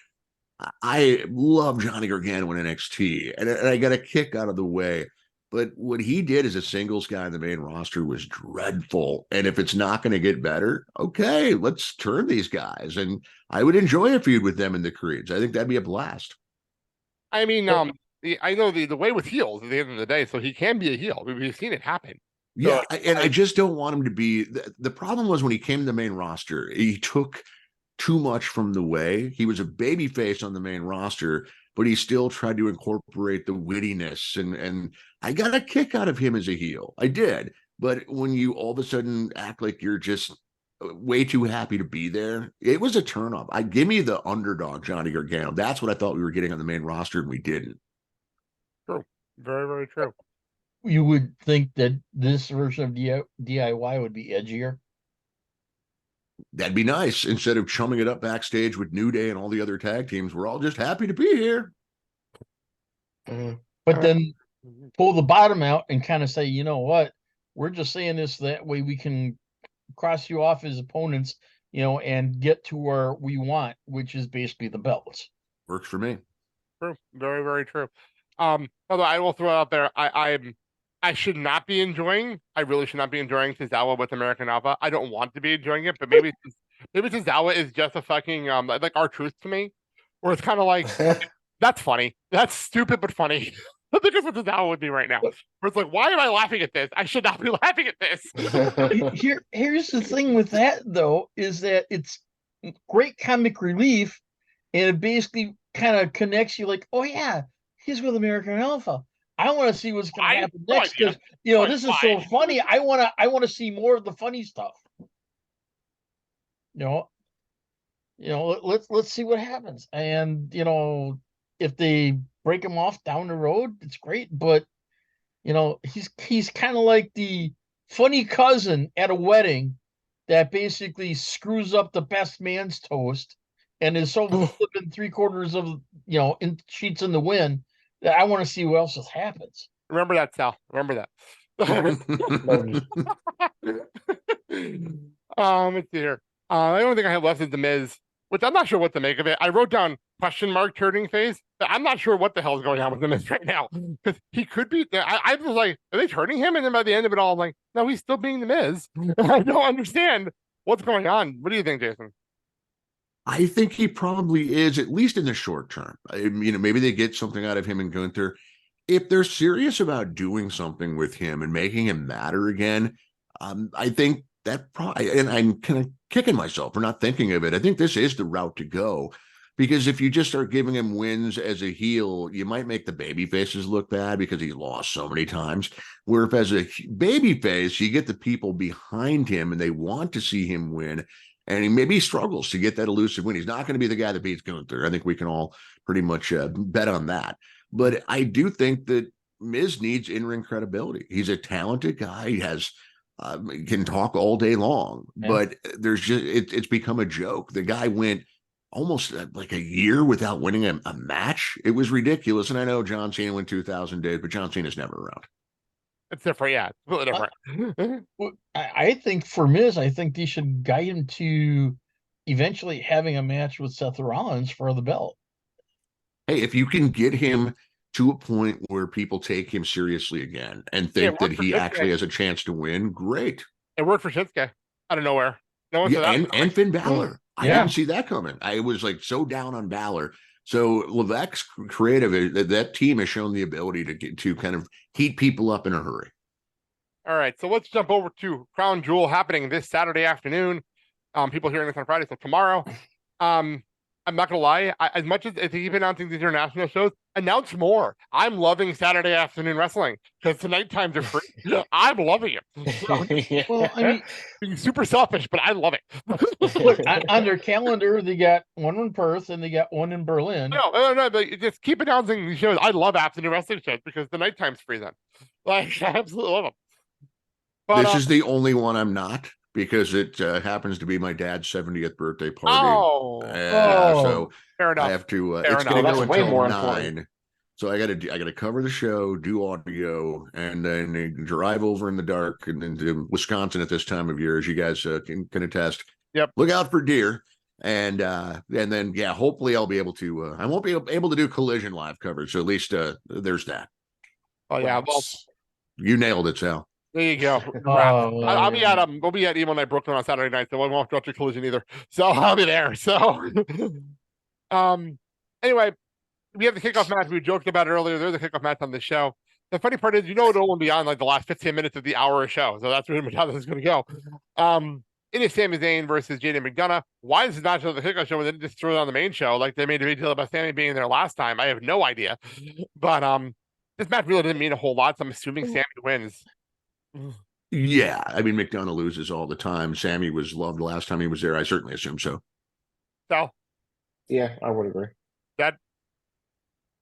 Speaker 6: I love Johnny Gargano in NXT, and I got a kick out of the way. But what he did as a singles guy in the main roster was dreadful. And if it's not going to get better, okay, let's turn these guys. And I would enjoy a feud with them in the Creeds. I think that'd be a blast.
Speaker 3: I mean, I know the way with heels at the end of the day, so he can be a heel. We've seen it happen.
Speaker 6: Yeah, and I just don't want him to be. The problem was when he came to the main roster, he took too much from the way. He was a babyface on the main roster, but he still tried to incorporate the wittiness. And I got a kick out of him as a heel. I did. But when you all of a sudden act like you're just way too happy to be there, it was a turnoff. Give me the underdog, Johnny Gargano. That's what I thought we were getting on the main roster, and we didn't.
Speaker 3: True. Very, very true.
Speaker 5: You would think that this version of DIY would be edgier.
Speaker 6: That'd be nice. Instead of chumming it up backstage with New Day and all the other tag teams, we're all just happy to be here.
Speaker 5: But then pull the bottom out and kind of say, you know what? We're just saying this that way we can cross you off as opponents, and get to where we want, which is basically the belts.
Speaker 6: Works for me.
Speaker 3: True. Very, very true. Although I will throw out there, I'm I should not be enjoying. I really should not be enjoying Tozawa with American Alpha. I don't want to be enjoying it, but maybe Tozawa is just a fucking like R-Truth to me, where it's kind of like that's funny, that's stupid but funny. I think that's what Tozawa would be right now. Where it's like, why am I laughing at this? I should not be laughing at this.
Speaker 5: Here's the thing with that though, is that it's great comic relief, and it basically kind of connects you. Like, oh yeah, he's with American Alpha. I want to see what's going to happen next because this is so funny. I want to see more of the funny stuff. Let's see what happens. And if they break him off down the road, it's great. But he's kind of like the funny cousin at a wedding that basically screws up the best man's toast and is so flipping 3/4 of in sheets in the wind that I want to see what else happens.
Speaker 3: Remember that, Sal. Remember that. Let's see here. The only thing I have left is The Miz, which I'm not sure what to make of it. I wrote down question mark turning phase, but I'm not sure what the hell is going on with The Miz right now. Because he could be. I was like, are they turning him? And then by the end of it all, I'm like, no, he's still being The Miz. I don't understand what's going on. What do you think, Jason?
Speaker 6: I think he probably is, at least in the short term. Maybe they get something out of him and Gunther. If they're serious about doing something with him and making him matter again, I think that probably, and I'm kind of kicking myself for not thinking of it. I think this is the route to go, because if you just start giving him wins as a heel, you might make the baby faces look bad because he lost so many times. Where if as a baby face, you get the people behind him and they want to see him win, and maybe he struggles to get that elusive win. He's not going to be the guy that beats Gunther. I think we can all pretty much bet on that. But I do think that Miz needs in-ring credibility. He's a talented guy. He has can talk all day long, but there's just it's become a joke. The guy went almost like a year without winning a match. It was ridiculous. And I know John Cena went 2,000 days, but John Cena's never around.
Speaker 3: It's different, yeah. It's completely different.
Speaker 5: I think for Miz, I think they should guide him to eventually having a match with Seth Rollins for the belt.
Speaker 6: Hey, if you can get him to a point where people take him seriously again and think that he actually has a chance to win, great.
Speaker 3: It worked for Shinsuke out of nowhere. No one
Speaker 6: and Finn Balor. I didn't see that coming. I was like so down on Balor. So Levesque's creative, that team has shown the ability to kind of heat people up in a hurry.
Speaker 3: All right, so let's jump over to Crown Jewel happening this Saturday afternoon. People hearing this on Friday, so tomorrow. I'm not gonna lie, as much as they keep announcing these international shows, announce more. I'm loving Saturday afternoon wrestling because tonight times are free. I'm loving it. So,
Speaker 5: well, I mean,
Speaker 3: being super selfish, but I love it.
Speaker 5: Look, on their calendar, they got one in Perth and they got one in Berlin.
Speaker 3: No, but just keep announcing these shows. I love afternoon wrestling shows because the night time's free then. Like, I absolutely love them. But,
Speaker 6: this is the only one I'm not, because it happens to be my dad's 70th birthday party. So
Speaker 3: fair enough.
Speaker 6: I have to.
Speaker 3: It's
Speaker 6: going to go until 9. So I got to cover the show, do audio, and then drive over in the dark and into Wisconsin at this time of year, as you guys can attest.
Speaker 3: Yep.
Speaker 6: Look out for deer, and then hopefully I'll be able to. I won't be able to do Collision live coverage, so at least there's that.
Speaker 3: Oh yeah, well,
Speaker 6: you nailed it, Sal.
Speaker 3: There you go. I'll be at we'll be at Evil Night Brooklyn on Saturday night, so I won't go to Collision either. So I'll be there. So anyway, we have the kickoff match. We joked about it earlier. There's a kickoff match on the show. The funny part is, it'll only be on like the last 15 minutes of the hour of show. So that's really much how this is going to go. It is Sami Zayn versus Jaden McDonough. Why is it not show the kickoff show and then just throw it on the main show like they made a big deal about Sami being there last time? I have no idea. But this match really didn't mean a whole lot, so I'm assuming Sami wins.
Speaker 6: Yeah, I mean, McDonough loses all the time. Sami was loved last time he was there. I certainly assume so.
Speaker 3: So,
Speaker 4: yeah, I would agree.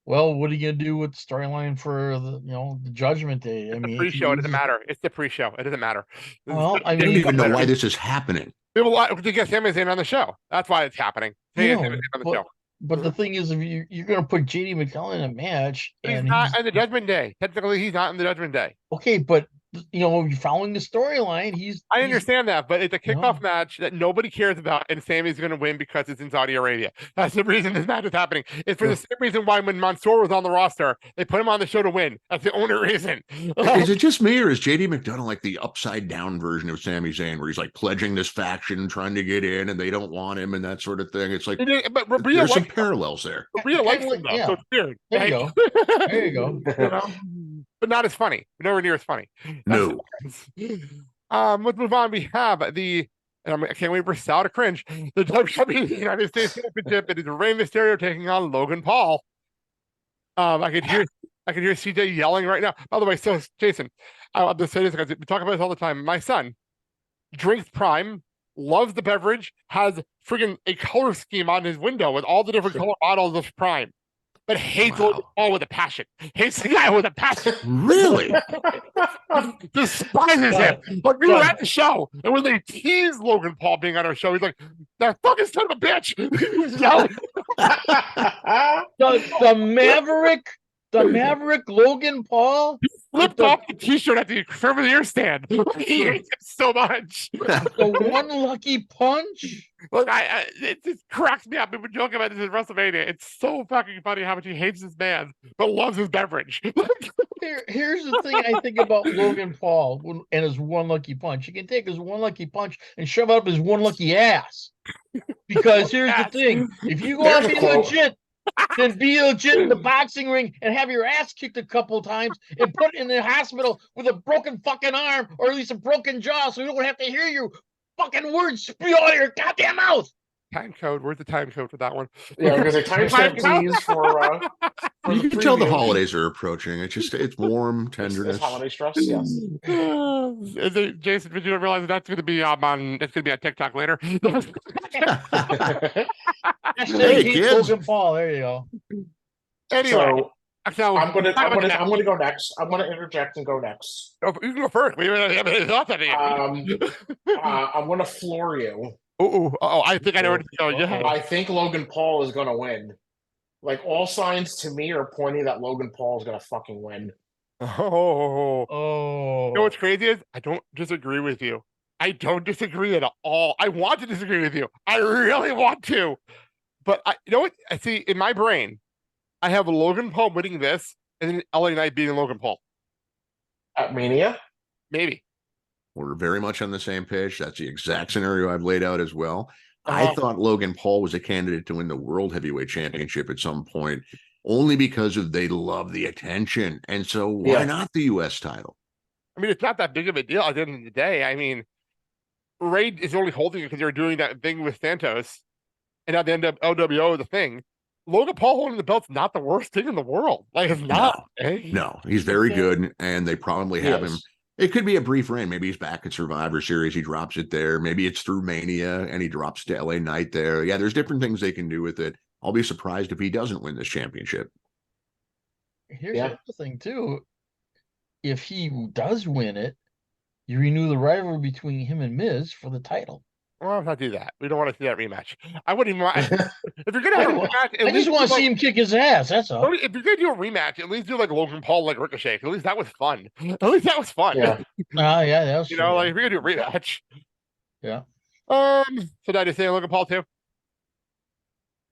Speaker 5: Well, what are you gonna do with the storyline for the Judgment Day?
Speaker 3: I mean, the pre-show. It doesn't matter. It's the pre-show. It doesn't matter.
Speaker 5: Well,
Speaker 6: I don't even know why this is happening.
Speaker 3: People want to get Sami Zayn on the show. That's why it's happening.
Speaker 5: But the thing is, if you're going to put JD McDonough in a match,
Speaker 3: he's not in the Judgment Day. Technically, he's not in the Judgment Day.
Speaker 5: Okay, but you're following the storyline.
Speaker 3: I understand that, but it's a kickoff
Speaker 5: No.
Speaker 3: match that nobody cares about, and Sammy's going to win because it's in Saudi Arabia. That's the reason this match is happening. It's for the same reason why when Mansoor was on the roster, they put him on the show to win. That's the only reason.
Speaker 6: Is it just me, or is JD McDonough like the upside down version of Sami Zayn, where he's like pledging this faction, trying to get in, and they don't want him, and that sort of thing? It's like
Speaker 3: but Rhea
Speaker 6: there's some
Speaker 3: likes
Speaker 6: parallels there.
Speaker 3: Rhea likes him, though,
Speaker 5: Yeah.
Speaker 3: so it's weird.
Speaker 5: There you go. There you go.
Speaker 3: You know? But not as funny. Nowhere near as funny.
Speaker 6: No.
Speaker 3: Let's move on. We have I can't wait for Sal to cringe. The WWE United States Championship. It is Rey Mysterio taking on Logan Paul. I could hear CJ yelling right now. By the way, so Jason, I'll just say this because we talk about this all the time. My son drinks Prime, loves the beverage, has friggin' a color scheme on his window with all the different color bottles of Prime, but hates Logan Paul with a passion. Hates the guy with a passion.
Speaker 6: Really?
Speaker 3: Despises him. Like, we were at the show, and when they teased Logan Paul being on our show, he's like, "That fucking son of a bitch!" He was yelling.
Speaker 5: The Maverick Logan Paul
Speaker 3: Flipped off the t-shirt at the souvenir stand. He hates him so much.
Speaker 5: the one lucky punch.
Speaker 3: Look, it just cracks me up. We've been joking about this at WrestleMania. It's so fucking funny how much he hates this man, but loves his beverage.
Speaker 5: Here's the thing I think about Logan Paul and his one lucky punch. He can take his one lucky punch and shove it up his one lucky ass. Because here's the thing: if you go out and be legit, then be legit in the boxing ring and have your ass kicked a couple times and put in the hospital with a broken fucking arm or at least a broken jaw, so you don't have to hear your fucking words spew out of your goddamn mouth.
Speaker 3: Time code. Where's the time code for that one?
Speaker 4: Yeah, because a timestamp please for
Speaker 6: You
Speaker 4: the
Speaker 6: can tell the
Speaker 4: preview.
Speaker 6: holidays are approaching. It's warm, tenderness.
Speaker 4: It's holiday stress, yes.
Speaker 3: Is it, Jason, did you realize that's going to be on TikTok later?
Speaker 5: Hashtag
Speaker 6: Hey,
Speaker 5: hate
Speaker 6: kids.
Speaker 5: Logan Paul. There you go.
Speaker 3: Anyway,
Speaker 4: So I'm gonna go next. I'm gonna interject and go next.
Speaker 3: you can go first. We have any thoughts on it.
Speaker 4: I'm gonna floor you.
Speaker 3: I think I know where to go. Yeah.
Speaker 4: I think Logan Paul is gonna win. Like, all signs to me are pointing that Logan Paul is gonna fucking win.
Speaker 3: Oh.
Speaker 5: Oh,
Speaker 3: You know what's crazy is I don't disagree with you. I don't disagree at all. I want to disagree with you. I really want to. But you know what? I see in my brain, I have Logan Paul winning this and then LA Knight beating Logan Paul.
Speaker 4: At Mania?
Speaker 3: Maybe.
Speaker 6: We're very much on the same page. That's the exact scenario I've laid out as well. I thought Logan Paul was a candidate to win the World Heavyweight Championship at some point, only because they love the attention. And so why not the U.S. title?
Speaker 3: I mean, it's not that big of a deal at the end of the day. I mean, Ray is only holding it because they're doing that thing with Santos. And at the end of LWO, the thing, Logan Paul holding the belt's not the worst thing in the world. Like, it's not.
Speaker 6: No, he's very good, and they probably have him. It could be a brief reign. Maybe he's back at Survivor Series. He drops it there. Maybe it's through Mania, and he drops to LA Knight there. Yeah, there's different things they can do with it. I'll be surprised if he doesn't win this championship.
Speaker 5: here's the other thing too. If he does win it, you renew the rivalry between him and Miz for the title.
Speaker 3: Well, let's not do that. We don't want to see that rematch. I wouldn't even want. If you're gonna have a rematch,
Speaker 5: I just want to see him kick his ass. That's all.
Speaker 3: If you're gonna do a rematch, at least do like Logan Paul, like Ricochet. At least that was fun. At least that was fun.
Speaker 4: Yeah.
Speaker 5: Yeah, that was
Speaker 3: You know, like if you're gonna do a rematch.
Speaker 5: Yeah.
Speaker 3: So did I say Logan Paul too?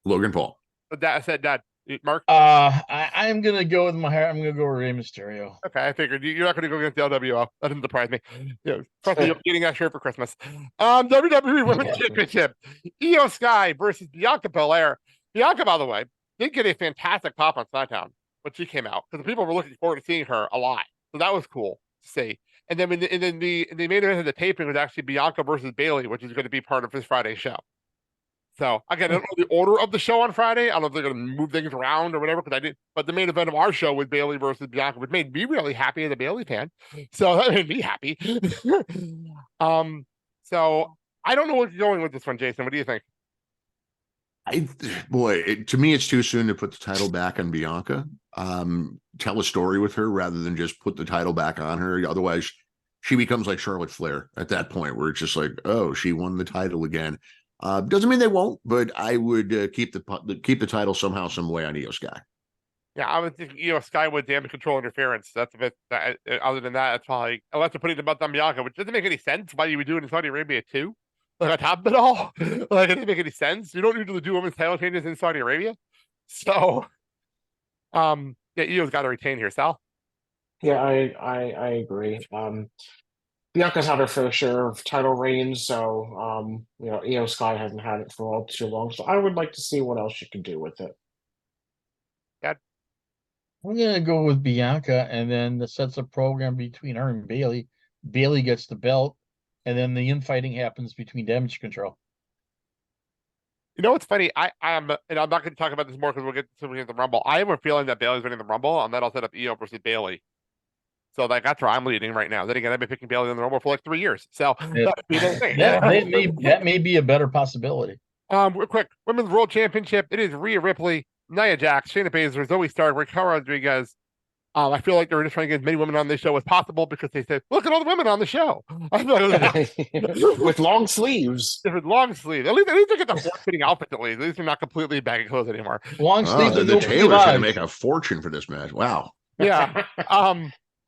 Speaker 6: Logan Paul.
Speaker 3: But that I said that. Mark.
Speaker 5: I'm gonna go with my heart. I'm gonna go with Rey Mysterio.
Speaker 3: Okay, I figured you're not going to go against the LWO. That didn't surprise me. Yeah, trust me, you're getting that shirt for Christmas. WWE Women's Championship: Io Sky versus Bianca Belair. Bianca, by the way, did get a fantastic pop on SmackDown when she came out because the people were looking forward to seeing her a lot. So that was cool to see. And then the main event of the taping was actually Bianca versus Bayley, which is going to be part of this Friday show. So again, I don't know the order of the show on Friday. I don't know if they're going to move things around or whatever, because I did. But the main event of our show was Bayley versus Bianca, which made me really happy as a Bayley fan. So that made me happy. So I don't know where you're going with this one, Jason. What do you think?
Speaker 6: To me, it's too soon to put the title back on Bianca. Tell a story with her rather than just put the title back on her. Otherwise, she becomes like Charlotte Flair at that point, where it's just like, oh, she won the title again. Doesn't mean they won't, but I would keep the title somehow, some way on Io Sky.
Speaker 3: Yeah, I was thinking, Sky with damage control interference. That's a bit. Other than that, that's probably unless they're putting the belt on Bianca, which doesn't make any sense. Why you would do it in Saudi Arabia too? Like on top of it all, like it doesn't make any sense. You don't usually do women's title changes in Saudi Arabia, so yeah, Io's got to retain here, Sal.
Speaker 4: Yeah, I agree. Bianca's had her fair share of title reigns, so Io Sky hasn't had it for all too long. So I would like to see what else she can do with it.
Speaker 5: I'm gonna go with Bianca, and then that sets a program between her and Bailey. Bailey gets the belt, and then the infighting happens between Damage Control.
Speaker 3: You know what's funny? I'm and I'm not going to talk about this more because we'll get to the Rumble. I have a feeling that Bailey's winning the Rumble, and then I'll set up Io versus Bailey. So that's where I'm leading right now. Then again, I've been picking Bailey in the Rumble for like 3 years. So
Speaker 5: that may be a better possibility.
Speaker 3: Real quick, Women's World Championship. It is Rhea Ripley, Nia Jax, Shayna Baszler, Zoe Stark, Raquel Rodriguez. I feel like they're just trying to get as many women on this show as possible because they said, "Look at all the women on the show
Speaker 4: with long sleeves."
Speaker 3: With long sleeves. At least they get the form-fitting outfits. At least they're not completely baggy clothes anymore.
Speaker 5: Long sleeves.
Speaker 6: The Taylor's going to make a fortune for this match. Wow.
Speaker 3: Yeah.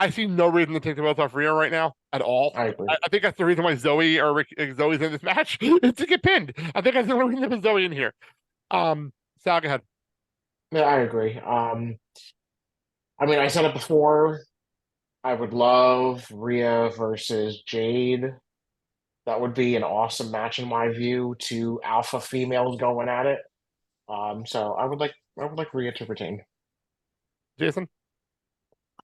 Speaker 3: I see no reason to take the belt off Rhea right now at all.
Speaker 4: I agree.
Speaker 3: I think that's the reason why Zoe's in this match is to get pinned. I think that's the only reason there's Zoe in here. Sal, go ahead.
Speaker 4: Yeah, I agree. I mean, I said it before. I would love Rhea versus Jade. That would be an awesome match in my view. Two alpha females going at it. So I would like Rhea to retain.
Speaker 3: Jason?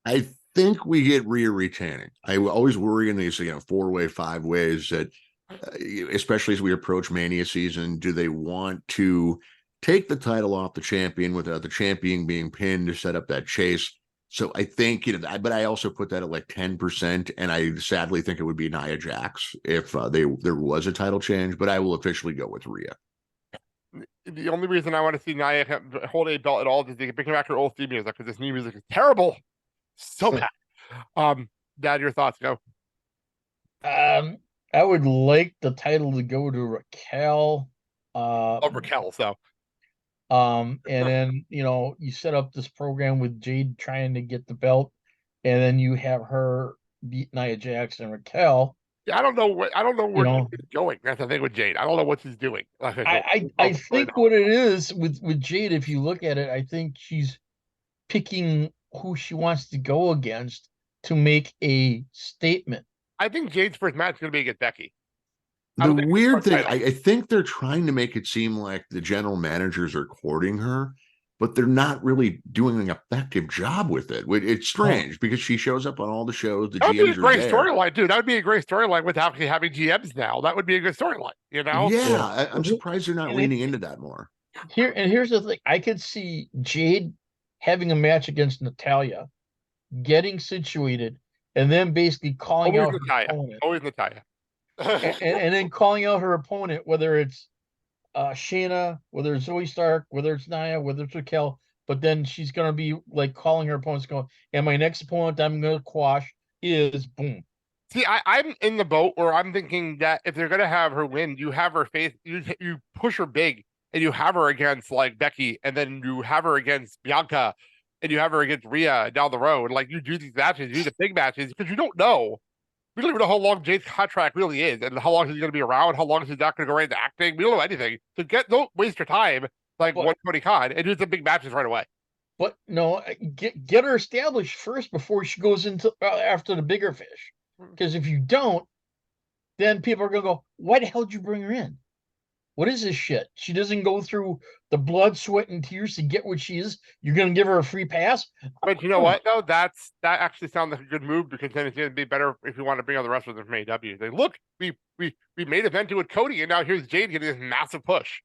Speaker 6: I think we get Rhea retaining. I always worry in these 4-way, 5 ways that, especially as we approach Mania season, do they want to take the title off the champion without the champion being pinned to set up that chase? So I think, but I also put that at like 10%, and I sadly think it would be Nia Jax if there was a title change, but I will officially go with Rhea.
Speaker 3: The only reason I want to see Nia hold a belt at all is they can bring back her old theme music because this new music is terrible. So bad. Dad, your thoughts, go.
Speaker 5: I would like the title to go to Raquel.
Speaker 3: Raquel, so.
Speaker 5: And then you set up this program with Jade trying to get the belt, and then you have her beat Nia Jax and Raquel.
Speaker 3: Yeah, I don't know where she's going. That's the thing with Jade. I don't know what she's doing.
Speaker 5: I think what it is with Jade, if you look at it, I think she's picking who she wants to go against to make a statement.
Speaker 3: I think Jade's first match is going to be against Becky.
Speaker 6: The weird thing, I think they're trying to make it seem like the general managers are courting her, but they're not really doing an effective job with it. It's strange because she shows up on all the shows. The
Speaker 3: that would be a
Speaker 6: GMs
Speaker 3: great storyline, dude. That would be a great storyline without having GMs now. That would be a good storyline,
Speaker 6: Yeah, I'm surprised they're not leaning into that more.
Speaker 5: Here's the thing. I could see Jade having a match against Natalya, getting situated, and then basically calling out her opponent.
Speaker 3: Always Natalya.
Speaker 5: and then calling out her opponent, whether it's Shayna, whether it's Zoe Stark, whether it's Nia, whether it's Raquel, but then she's going to be like calling her opponents going, and my next opponent I'm going to quash is boom.
Speaker 3: See, I'm in the boat where I'm thinking that if they're going to have her win, you have her face, you push her big, and you have her against like Becky, and then you have her against Bianca, and you have her against Rhea down the road. Like you do these matches, you do the big matches, because you don't know. We don't even know how long Jade's contract really is, and how long she's going to be around, how long she's not going to go right into acting. We don't know anything. So don't waste your time like one Tony Khan and do some big matches right away.
Speaker 5: But no, get her established first before she goes into after the bigger fish. Because if you don't, then people are going to go, why the hell did you bring her in? What is this shit? She doesn't go through the blood, sweat, and tears to get what she is. You're going to give her a free pass?
Speaker 3: But you know what, though? That actually sounds like a good move because then it's going to be better if you want to bring other wrestlers from AEW. They look, we made evented with Cody, and now here's Jade getting this massive push.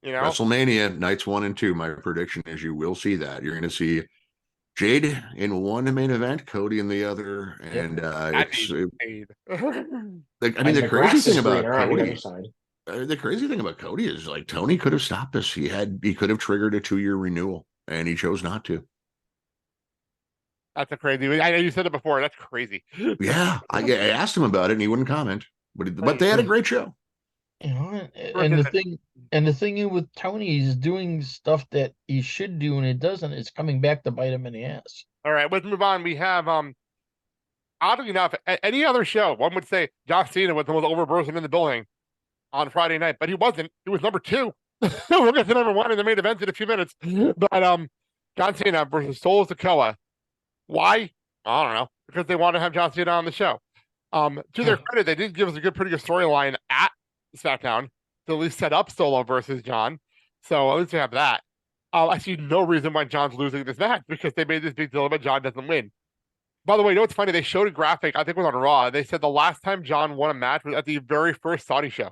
Speaker 6: WrestleMania nights 1 and 2. My prediction is you will see that. You're going to see Jade in one main event, Cody in the other, and the crazy thing about Cody. The crazy thing about Cody is like Tony could have stopped this. He could have triggered a 2-year renewal, and he chose not to.
Speaker 3: That's a crazy. I know you said it before. That's crazy.
Speaker 6: Yeah, I asked him about it, and he wouldn't comment. But they had a great show.
Speaker 5: You know, and the thing with Tony is doing stuff that he should do and it doesn't. It's coming back to bite him in the ass.
Speaker 3: All right, let's move on. We have oddly enough, any other show, one would say John Cena was the most over person in the building on Friday night, but he wasn't. He was number 2. We'll get to number 1 in the main event in a few minutes. But John Cena versus Solo Sikoa. Why? I don't know. Because they want to have John Cena on the show. To their credit, they did give us a pretty good storyline at SmackDown to at least set up Solo versus John. So at least we have that. I see no reason why John's losing this match because they made this big deal about John doesn't win. By the way, you know what's funny? They showed a graphic, I think it was on Raw. They said the last time John won a match was at the very first Saudi show.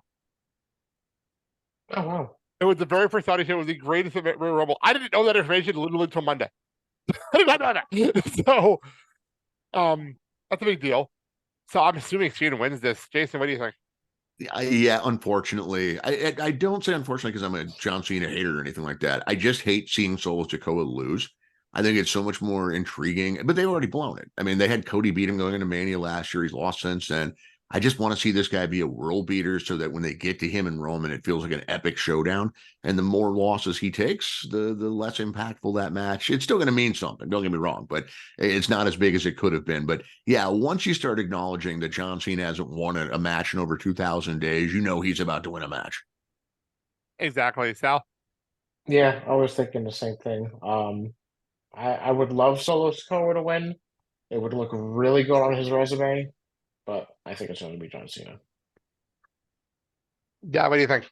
Speaker 4: Oh, wow.
Speaker 3: It was the very first Saudi show. It was the greatest event in Royal Rumble. I didn't know that information literally until Monday. I did not know that. So, that's a big deal. So I'm assuming Cena wins this. Jason, what do you think?
Speaker 6: Yeah, unfortunately. I don't say unfortunately because I'm a John Cena hater or anything like that. I just hate seeing Solo Sikoa lose. I think it's so much more intriguing, but they've already blown it. I mean, they had Cody beat him going into Mania last year. He's lost since then. I just want to see this guy be a world beater so that when they get to him in Roman, it feels like an epic showdown. And the more losses he takes, the less impactful that match. It's still going to mean something. Don't get me wrong, but it's not as big as it could have been. But yeah, once you start acknowledging that John Cena hasn't won a match in over 2,000 days, you know he's about to win a match.
Speaker 3: Exactly, Sal.
Speaker 4: Yeah, I was thinking the same thing. I would love Solo Sikoa to win. It would look really good on his resume, but I think it's going to be John Cena.
Speaker 3: Yeah, what do you think?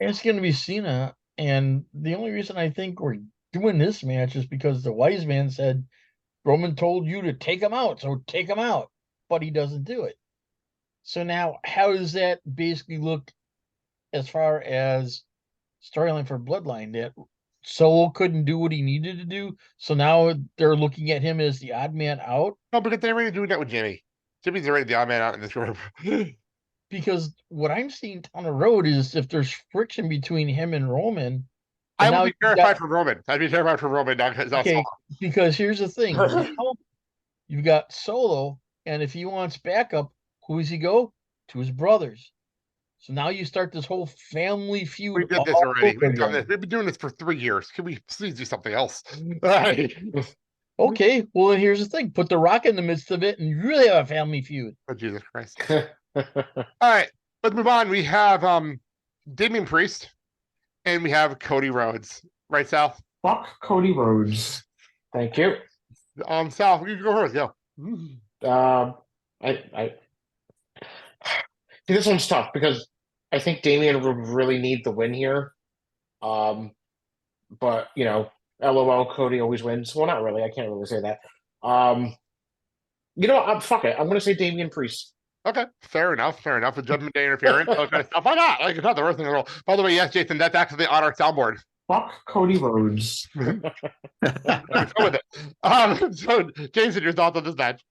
Speaker 5: It's going to be Cena, and the only reason I think we're doing this match is because the wise man said Roman told you to take him out, so take him out, but he doesn't do it. So now, how does that basically look as far as storyline for Bloodline? That Solo couldn't do what he needed to do, so now they're looking at him as the odd man out?
Speaker 3: No, because they're already doing that with Jimmy. Jimmy's already the odd man out in this group.
Speaker 5: Because what I'm seeing down the road is if there's friction between him and Roman.
Speaker 3: I would be terrified for Roman. I'd be terrified for Roman now
Speaker 5: okay, because here's the thing. You've got Solo, and if he wants backup, who does he go? To his brothers. So now you start this whole family feud.
Speaker 3: We did this already. We've done this. We've been doing this for 3 years. Can we please do something else?
Speaker 5: Okay, well then here's the thing. Put The Rock in the midst of it and you really have a family feud.
Speaker 3: Oh, Jesus Christ. All right, let's move on. We have Damian Priest and we have Cody Rhodes. Right, Sal?
Speaker 4: Fuck Cody Rhodes. Thank you.
Speaker 3: Sal, you can go first. Go.
Speaker 4: I this one's tough because I think Damian would really need the win here. But you know, LOL, Cody always wins. Well, not really. I can't really say that. You know, fuck it. I'm going to say Damian Priest.
Speaker 3: Okay, fair enough. Fair enough. A Judgment Day interference, all kind of stuff. Why not? Like, it's not the worst thing in the world. By the way, yes, Jason, that's actually on our soundboard.
Speaker 4: Fuck Cody Rhodes.
Speaker 3: Go with it. So, Jason, your thoughts on this match?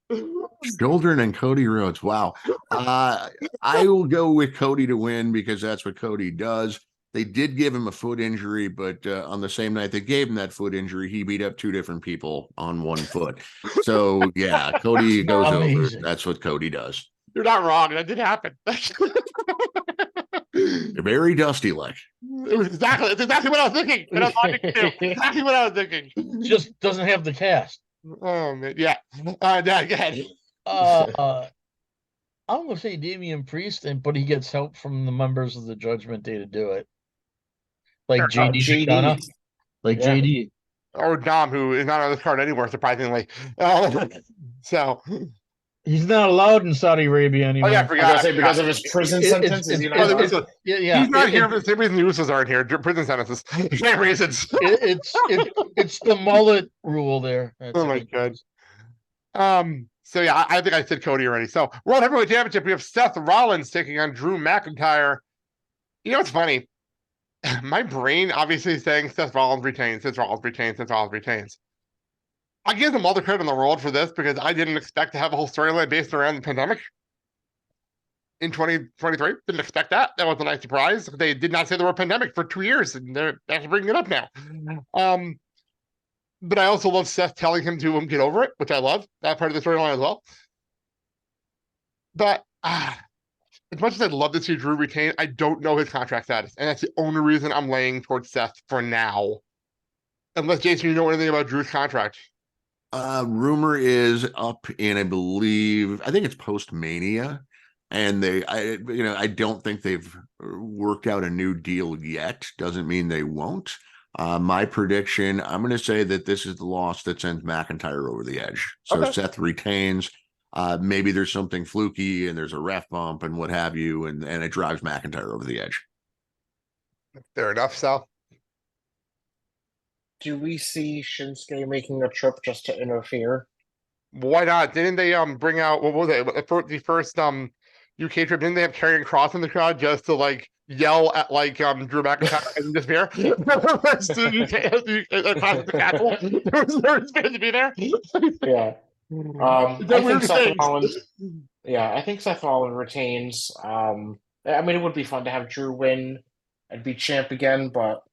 Speaker 6: Children and Cody Rhodes. Wow. I will go with Cody to win because that's what Cody does. They did give him a foot injury, but on the same night they gave him that foot injury, he beat up 2 different people on 1 foot. So, yeah, Cody goes over. That's what Cody does.
Speaker 3: You're not wrong. That did happen.
Speaker 6: They're very dusty like.
Speaker 3: It's exactly what I was thinking. Exactly what I was thinking.
Speaker 5: Just doesn't have the cast.
Speaker 3: Oh, man. Yeah. Go ahead.
Speaker 5: I'm going to say Damian Priest, but he gets help from the members of the Judgment Day to do it. Like JD. Like JD.
Speaker 3: Or Dom, who is not on this card anymore, surprisingly. So
Speaker 5: he's not allowed in Saudi Arabia anymore.
Speaker 3: Oh, yeah, I forgot.
Speaker 4: Because of his prison sentence.
Speaker 3: He's not here for the same reason the Usos aren't here. Prison sentences. Same reasons.
Speaker 5: It's the mullet rule there.
Speaker 3: Oh my god. So yeah, I think I said Cody already. So World Heavyweight Championship, we have Seth Rollins taking on Drew McIntyre. You know what's funny? My brain obviously is saying Seth Rollins retains, Seth Rollins retains, Seth Rollins retains. I give them all the credit in the world for this because I didn't expect to have a whole storyline based around the pandemic in 2023. Didn't expect that. That was a nice surprise. They did not say the word pandemic for 2 years, and they're actually bringing it up now. But I also love Seth telling him to get over it, which I love. That part of the storyline as well. But as much as I'd love to see Drew retain, I don't know his contract status, and that's the only reason I'm laying towards Seth for now. Unless Jason, you know anything about Drew's contract?
Speaker 6: Rumor is up in, I think it's post Mania, and I don't think they've worked out a new deal yet. Doesn't mean they won't. My prediction, I'm going to say that this is the loss that sends McIntyre over the edge. So
Speaker 3: Okay.
Speaker 6: Seth retains. Maybe there's something fluky and there's a ref bump and what have you, and it drives McIntyre over the edge.
Speaker 3: Fair enough, Sal.
Speaker 4: Do we see Shinsuke making a trip just to interfere?
Speaker 3: Why not? Didn't they bring out, what was it? The first UK trip, didn't they have Karrion Kross in the crowd just to like yell at like Drew McIntyre and disappear? There was supposed to be there.
Speaker 4: Yeah. I think Seth Rollins retains. I mean, it would be fun to have Drew win and be champ again, but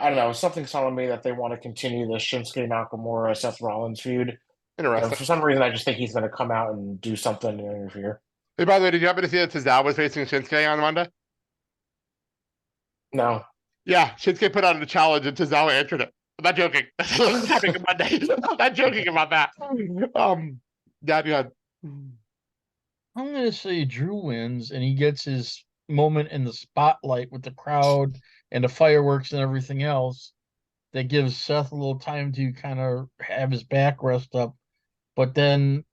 Speaker 4: I don't know. Something's telling me that they want to continue the Shinsuke Nakamura Seth Rollins feud.
Speaker 3: Interesting.
Speaker 4: For some reason, I just think he's going to come out and do something to interfere.
Speaker 3: Hey, by the way, did you happen to see that Tozawa was facing Shinsuke on Monday?
Speaker 4: No.
Speaker 3: Yeah, Shinsuke put out a challenge and Tozawa answered it. I'm not joking. I'm not joking about that. Yeah.
Speaker 5: I'm going to say Drew wins and he gets his moment in the spotlight with the crowd and the fireworks and everything else. That gives Seth a little time to kind of have his back rest up. But then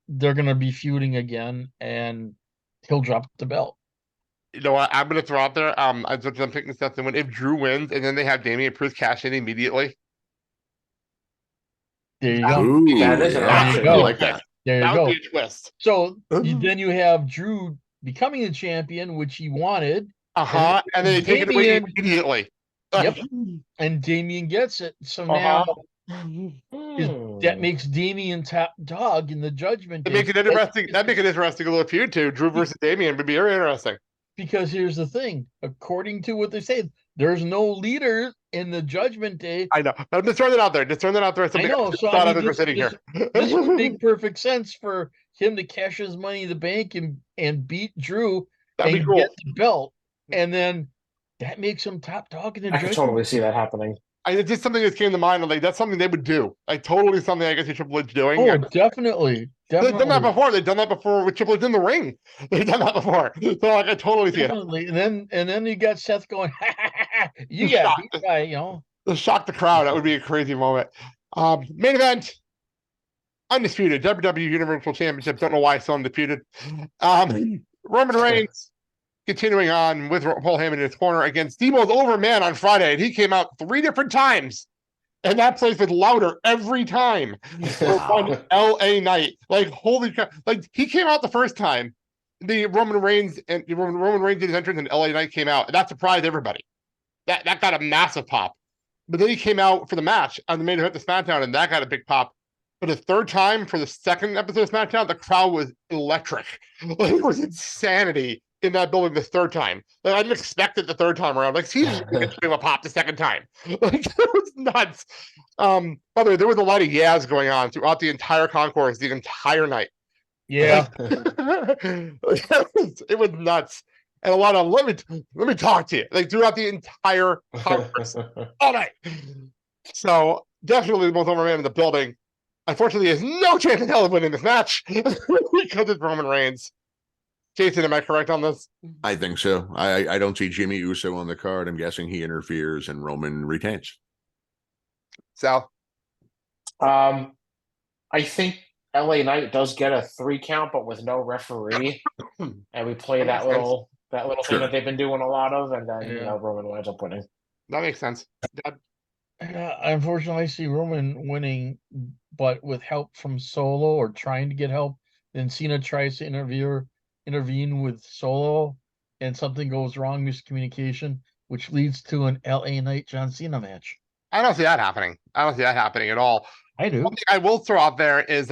Speaker 5: they're going to be feuding again and he'll drop the belt.
Speaker 3: You know what? I'm going to throw out there. I'm picking Seth to win. If Drew wins and then they have Damian Priest cash in immediately.
Speaker 5: There you go.
Speaker 6: Ooh,
Speaker 4: That is an option.
Speaker 5: I
Speaker 6: like that.
Speaker 5: There
Speaker 3: That
Speaker 5: you
Speaker 3: would
Speaker 5: go.
Speaker 3: be a twist.
Speaker 5: So then you have Drew becoming the champion, which he wanted.
Speaker 3: And then they take it away immediately.
Speaker 5: Yep. And Damian gets it. So now that makes Damian top dog in the Judgment Day.
Speaker 3: That'd make it interesting a little feud too. Drew versus Damian would be very interesting.
Speaker 5: Because here's the thing, according to what they say, there's no leader in the Judgment Day.
Speaker 3: I know. I'm just throwing it out there.
Speaker 5: I know. So I mean, this would make perfect sense for him to cash his money in the bank and beat Drew
Speaker 3: That'd
Speaker 5: and
Speaker 3: be cool.
Speaker 5: get the belt. And then that makes him top dog in the
Speaker 4: I can
Speaker 5: Judgment
Speaker 4: totally see that happening.
Speaker 3: It's just something that came to mind. Like that's something they would do. Like totally something I guess Triple H doing.
Speaker 5: Oh, definitely.
Speaker 3: They've done that before. They've done that before with Triple H in the ring. They've done that before. So like I totally see it.
Speaker 5: And then you got Seth going, you got beat by,
Speaker 3: To shock the crowd. That would be a crazy moment. Main event. Undisputed WWE Universal Championship. Don't know why it's still undisputed. Roman Reigns continuing on with Paul Heyman in his corner against the most over man on Friday, and he came out 3 different times, and that place was louder every time. For one LA night, like holy crap! Like he came out the first time, the Roman Reigns did his entrance, and LA Knight came out, and that surprised everybody. That got a massive pop. But then he came out for the match on the main event of SmackDown, and that got a big pop. But the third time for the second episode of SmackDown, the crowd was electric. Like, it was insanity in that building the third time. Like, I didn't expect it the third time around. Like, he didn't a pop the second time. Like, it was nuts. By the way, there was a lot of yas going on throughout the entire concourse the entire night.
Speaker 5: Yeah.
Speaker 3: It was nuts. And a lot of let me talk to you. Like throughout the entire conference all night. So definitely the most over man in the building. Unfortunately, he has no chance in hell of winning this match because it's Roman Reigns. Jason, am I correct on this?
Speaker 6: I think so. I don't see Jimmy Uso on the card. I'm guessing he interferes and Roman retains.
Speaker 3: Sal?
Speaker 4: I think LA Knight does get a 3 count, but with no referee. And we play that little thing that they've been doing a lot of, and then Roman winds up winning.
Speaker 3: That makes sense.
Speaker 5: Unfortunately, I see Roman winning, but with help from Solo or trying to get help. Then Cena tries to intervene with Solo, and something goes wrong, miscommunication, which leads to an LA Knight John Cena match.
Speaker 3: I don't see that happening. I don't see that happening at all.
Speaker 5: I do.
Speaker 3: One thing I will throw out there is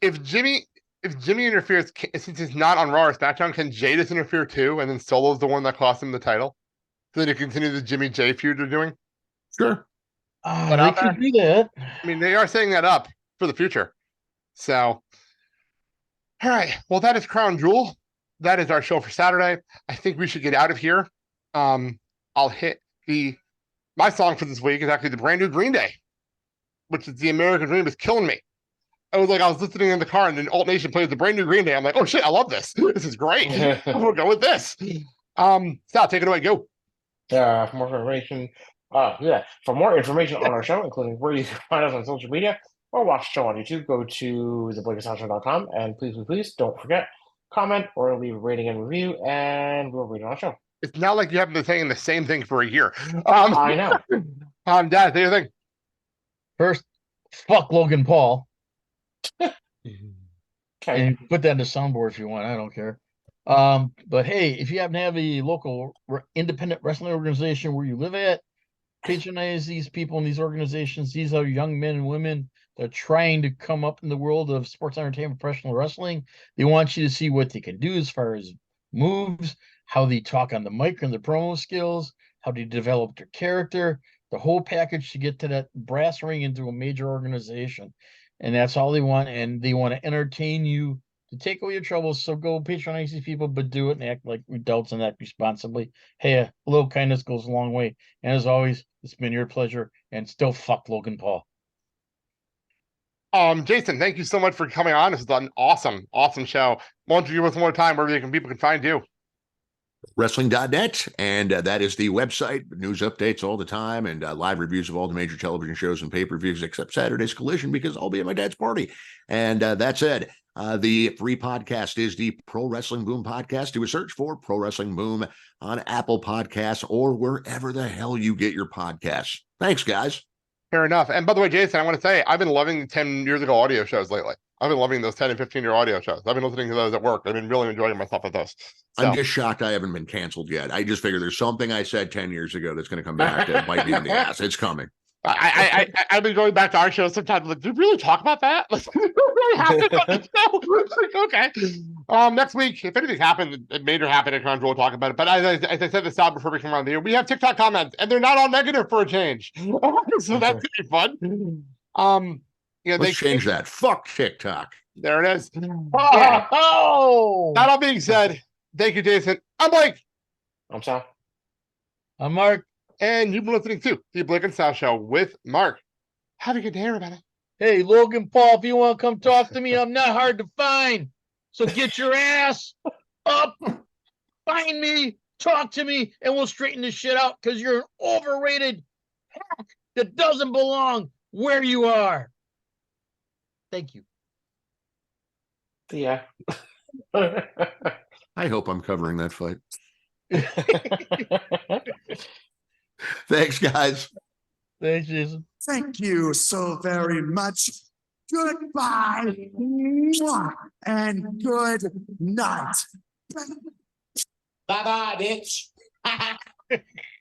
Speaker 3: if Jimmy interferes, since he's not on Raw or SmackDown, can Jay just interfere too? And then Solo's the one that cost him the title? So then you continue the Jimmy Jay feud they're doing?
Speaker 6: Sure.
Speaker 5: They could do that.
Speaker 3: I mean, they are setting that up for the future. So, all right. Well, that is Crown Jewel. that is our show for Saturday. I think we should get out of here. I'll hit my song for this week is actually the brand new Green Day, which is The American Dream is Killing Me. I was listening in the car and then Alt Nation plays the brand new Green Day. I'm like, oh shit, I love this. This is great. I'm gonna go with this. Sal, take it away. Go.
Speaker 4: For more information, for more information on our show, including where you can find us on social media or watch the show on YouTube, go to theblakeandsalshow.com, and please don't forget, comment or leave a rating and review, and we'll read it on our show.
Speaker 3: It's not like you haven't been saying the same thing for a year.
Speaker 4: I know.
Speaker 3: Dad, say your thing.
Speaker 5: First, fuck Logan Paul.
Speaker 4: Okay.
Speaker 5: And put that in the soundboard if you want. I don't care. But hey, if you happen to have a local independent wrestling organization where you live at, patronize these people in these organizations. These are young men and women that are trying to come up in the world of sports entertainment, professional wrestling. They want you to see what they can do as far as moves, how they talk on the mic and the promo skills, how they develop their character, the whole package to get to that brass ring into a major organization. And that's all they want. And they want to entertain you to take away your troubles. So go patronize these people, but do it and act like adults and act responsibly. Hey, a little kindness goes a long way. And as always, it's been your pleasure. And still fuck Logan Paul.
Speaker 3: Jason, thank you so much for coming on. This is an awesome show. Why don't you give us more time where people can find you?
Speaker 6: Wrestling.net, and that is the website. News updates all the time, and live reviews of all the major television shows and pay-per-views except Saturday's Collision, because I'll be at my dad's party. And that said, the free podcast is the Pro Wrestling Boom podcast. Do a search for Pro Wrestling Boom on Apple Podcasts or wherever the hell you get your podcasts. Thanks, guys.
Speaker 3: Fair enough. And by the way, Jason, I want to say I've been loving the 10 years ago audio shows lately. I've been loving those 10 and 15-year audio shows. I've been listening to those at work. I've been really enjoying myself with those. So.
Speaker 6: I'm just shocked I haven't been canceled yet. I just figure there's something I said 10 years ago that's going to come back that might be in the ass. It's coming.
Speaker 3: I've been going back to our show sometimes. Like, did we really talk about that? Like, really happened on the show? Okay. Next week, if anything happened, it major happened at Crown Jewel, we'll talk about it. But as I said this out before we come around the year, we have TikTok comments, and they're not all negative for a change. So that's gonna be fun.
Speaker 6: Let's change that. Fuck TikTok.
Speaker 3: There it is.
Speaker 5: Oh!
Speaker 3: That all being said, thank you, Jason. I'm Blake.
Speaker 4: I'm Sal.
Speaker 5: I'm Mark.
Speaker 3: And you've been listening to the Blake and Sal Show with Mark. Have a good day, everybody.
Speaker 5: Hey, Logan Paul, if you want to come talk to me, I'm not hard to find. So get your ass up, find me, talk to me, and we'll straighten this shit out because you're an overrated hack that doesn't belong where you are. Thank you.
Speaker 4: Yeah.
Speaker 6: I hope I'm covering that fight. Thanks, guys.
Speaker 5: Thanks, Jason.
Speaker 7: Thank you so very much. Goodbye. And good night.
Speaker 8: Bye-bye, bitch.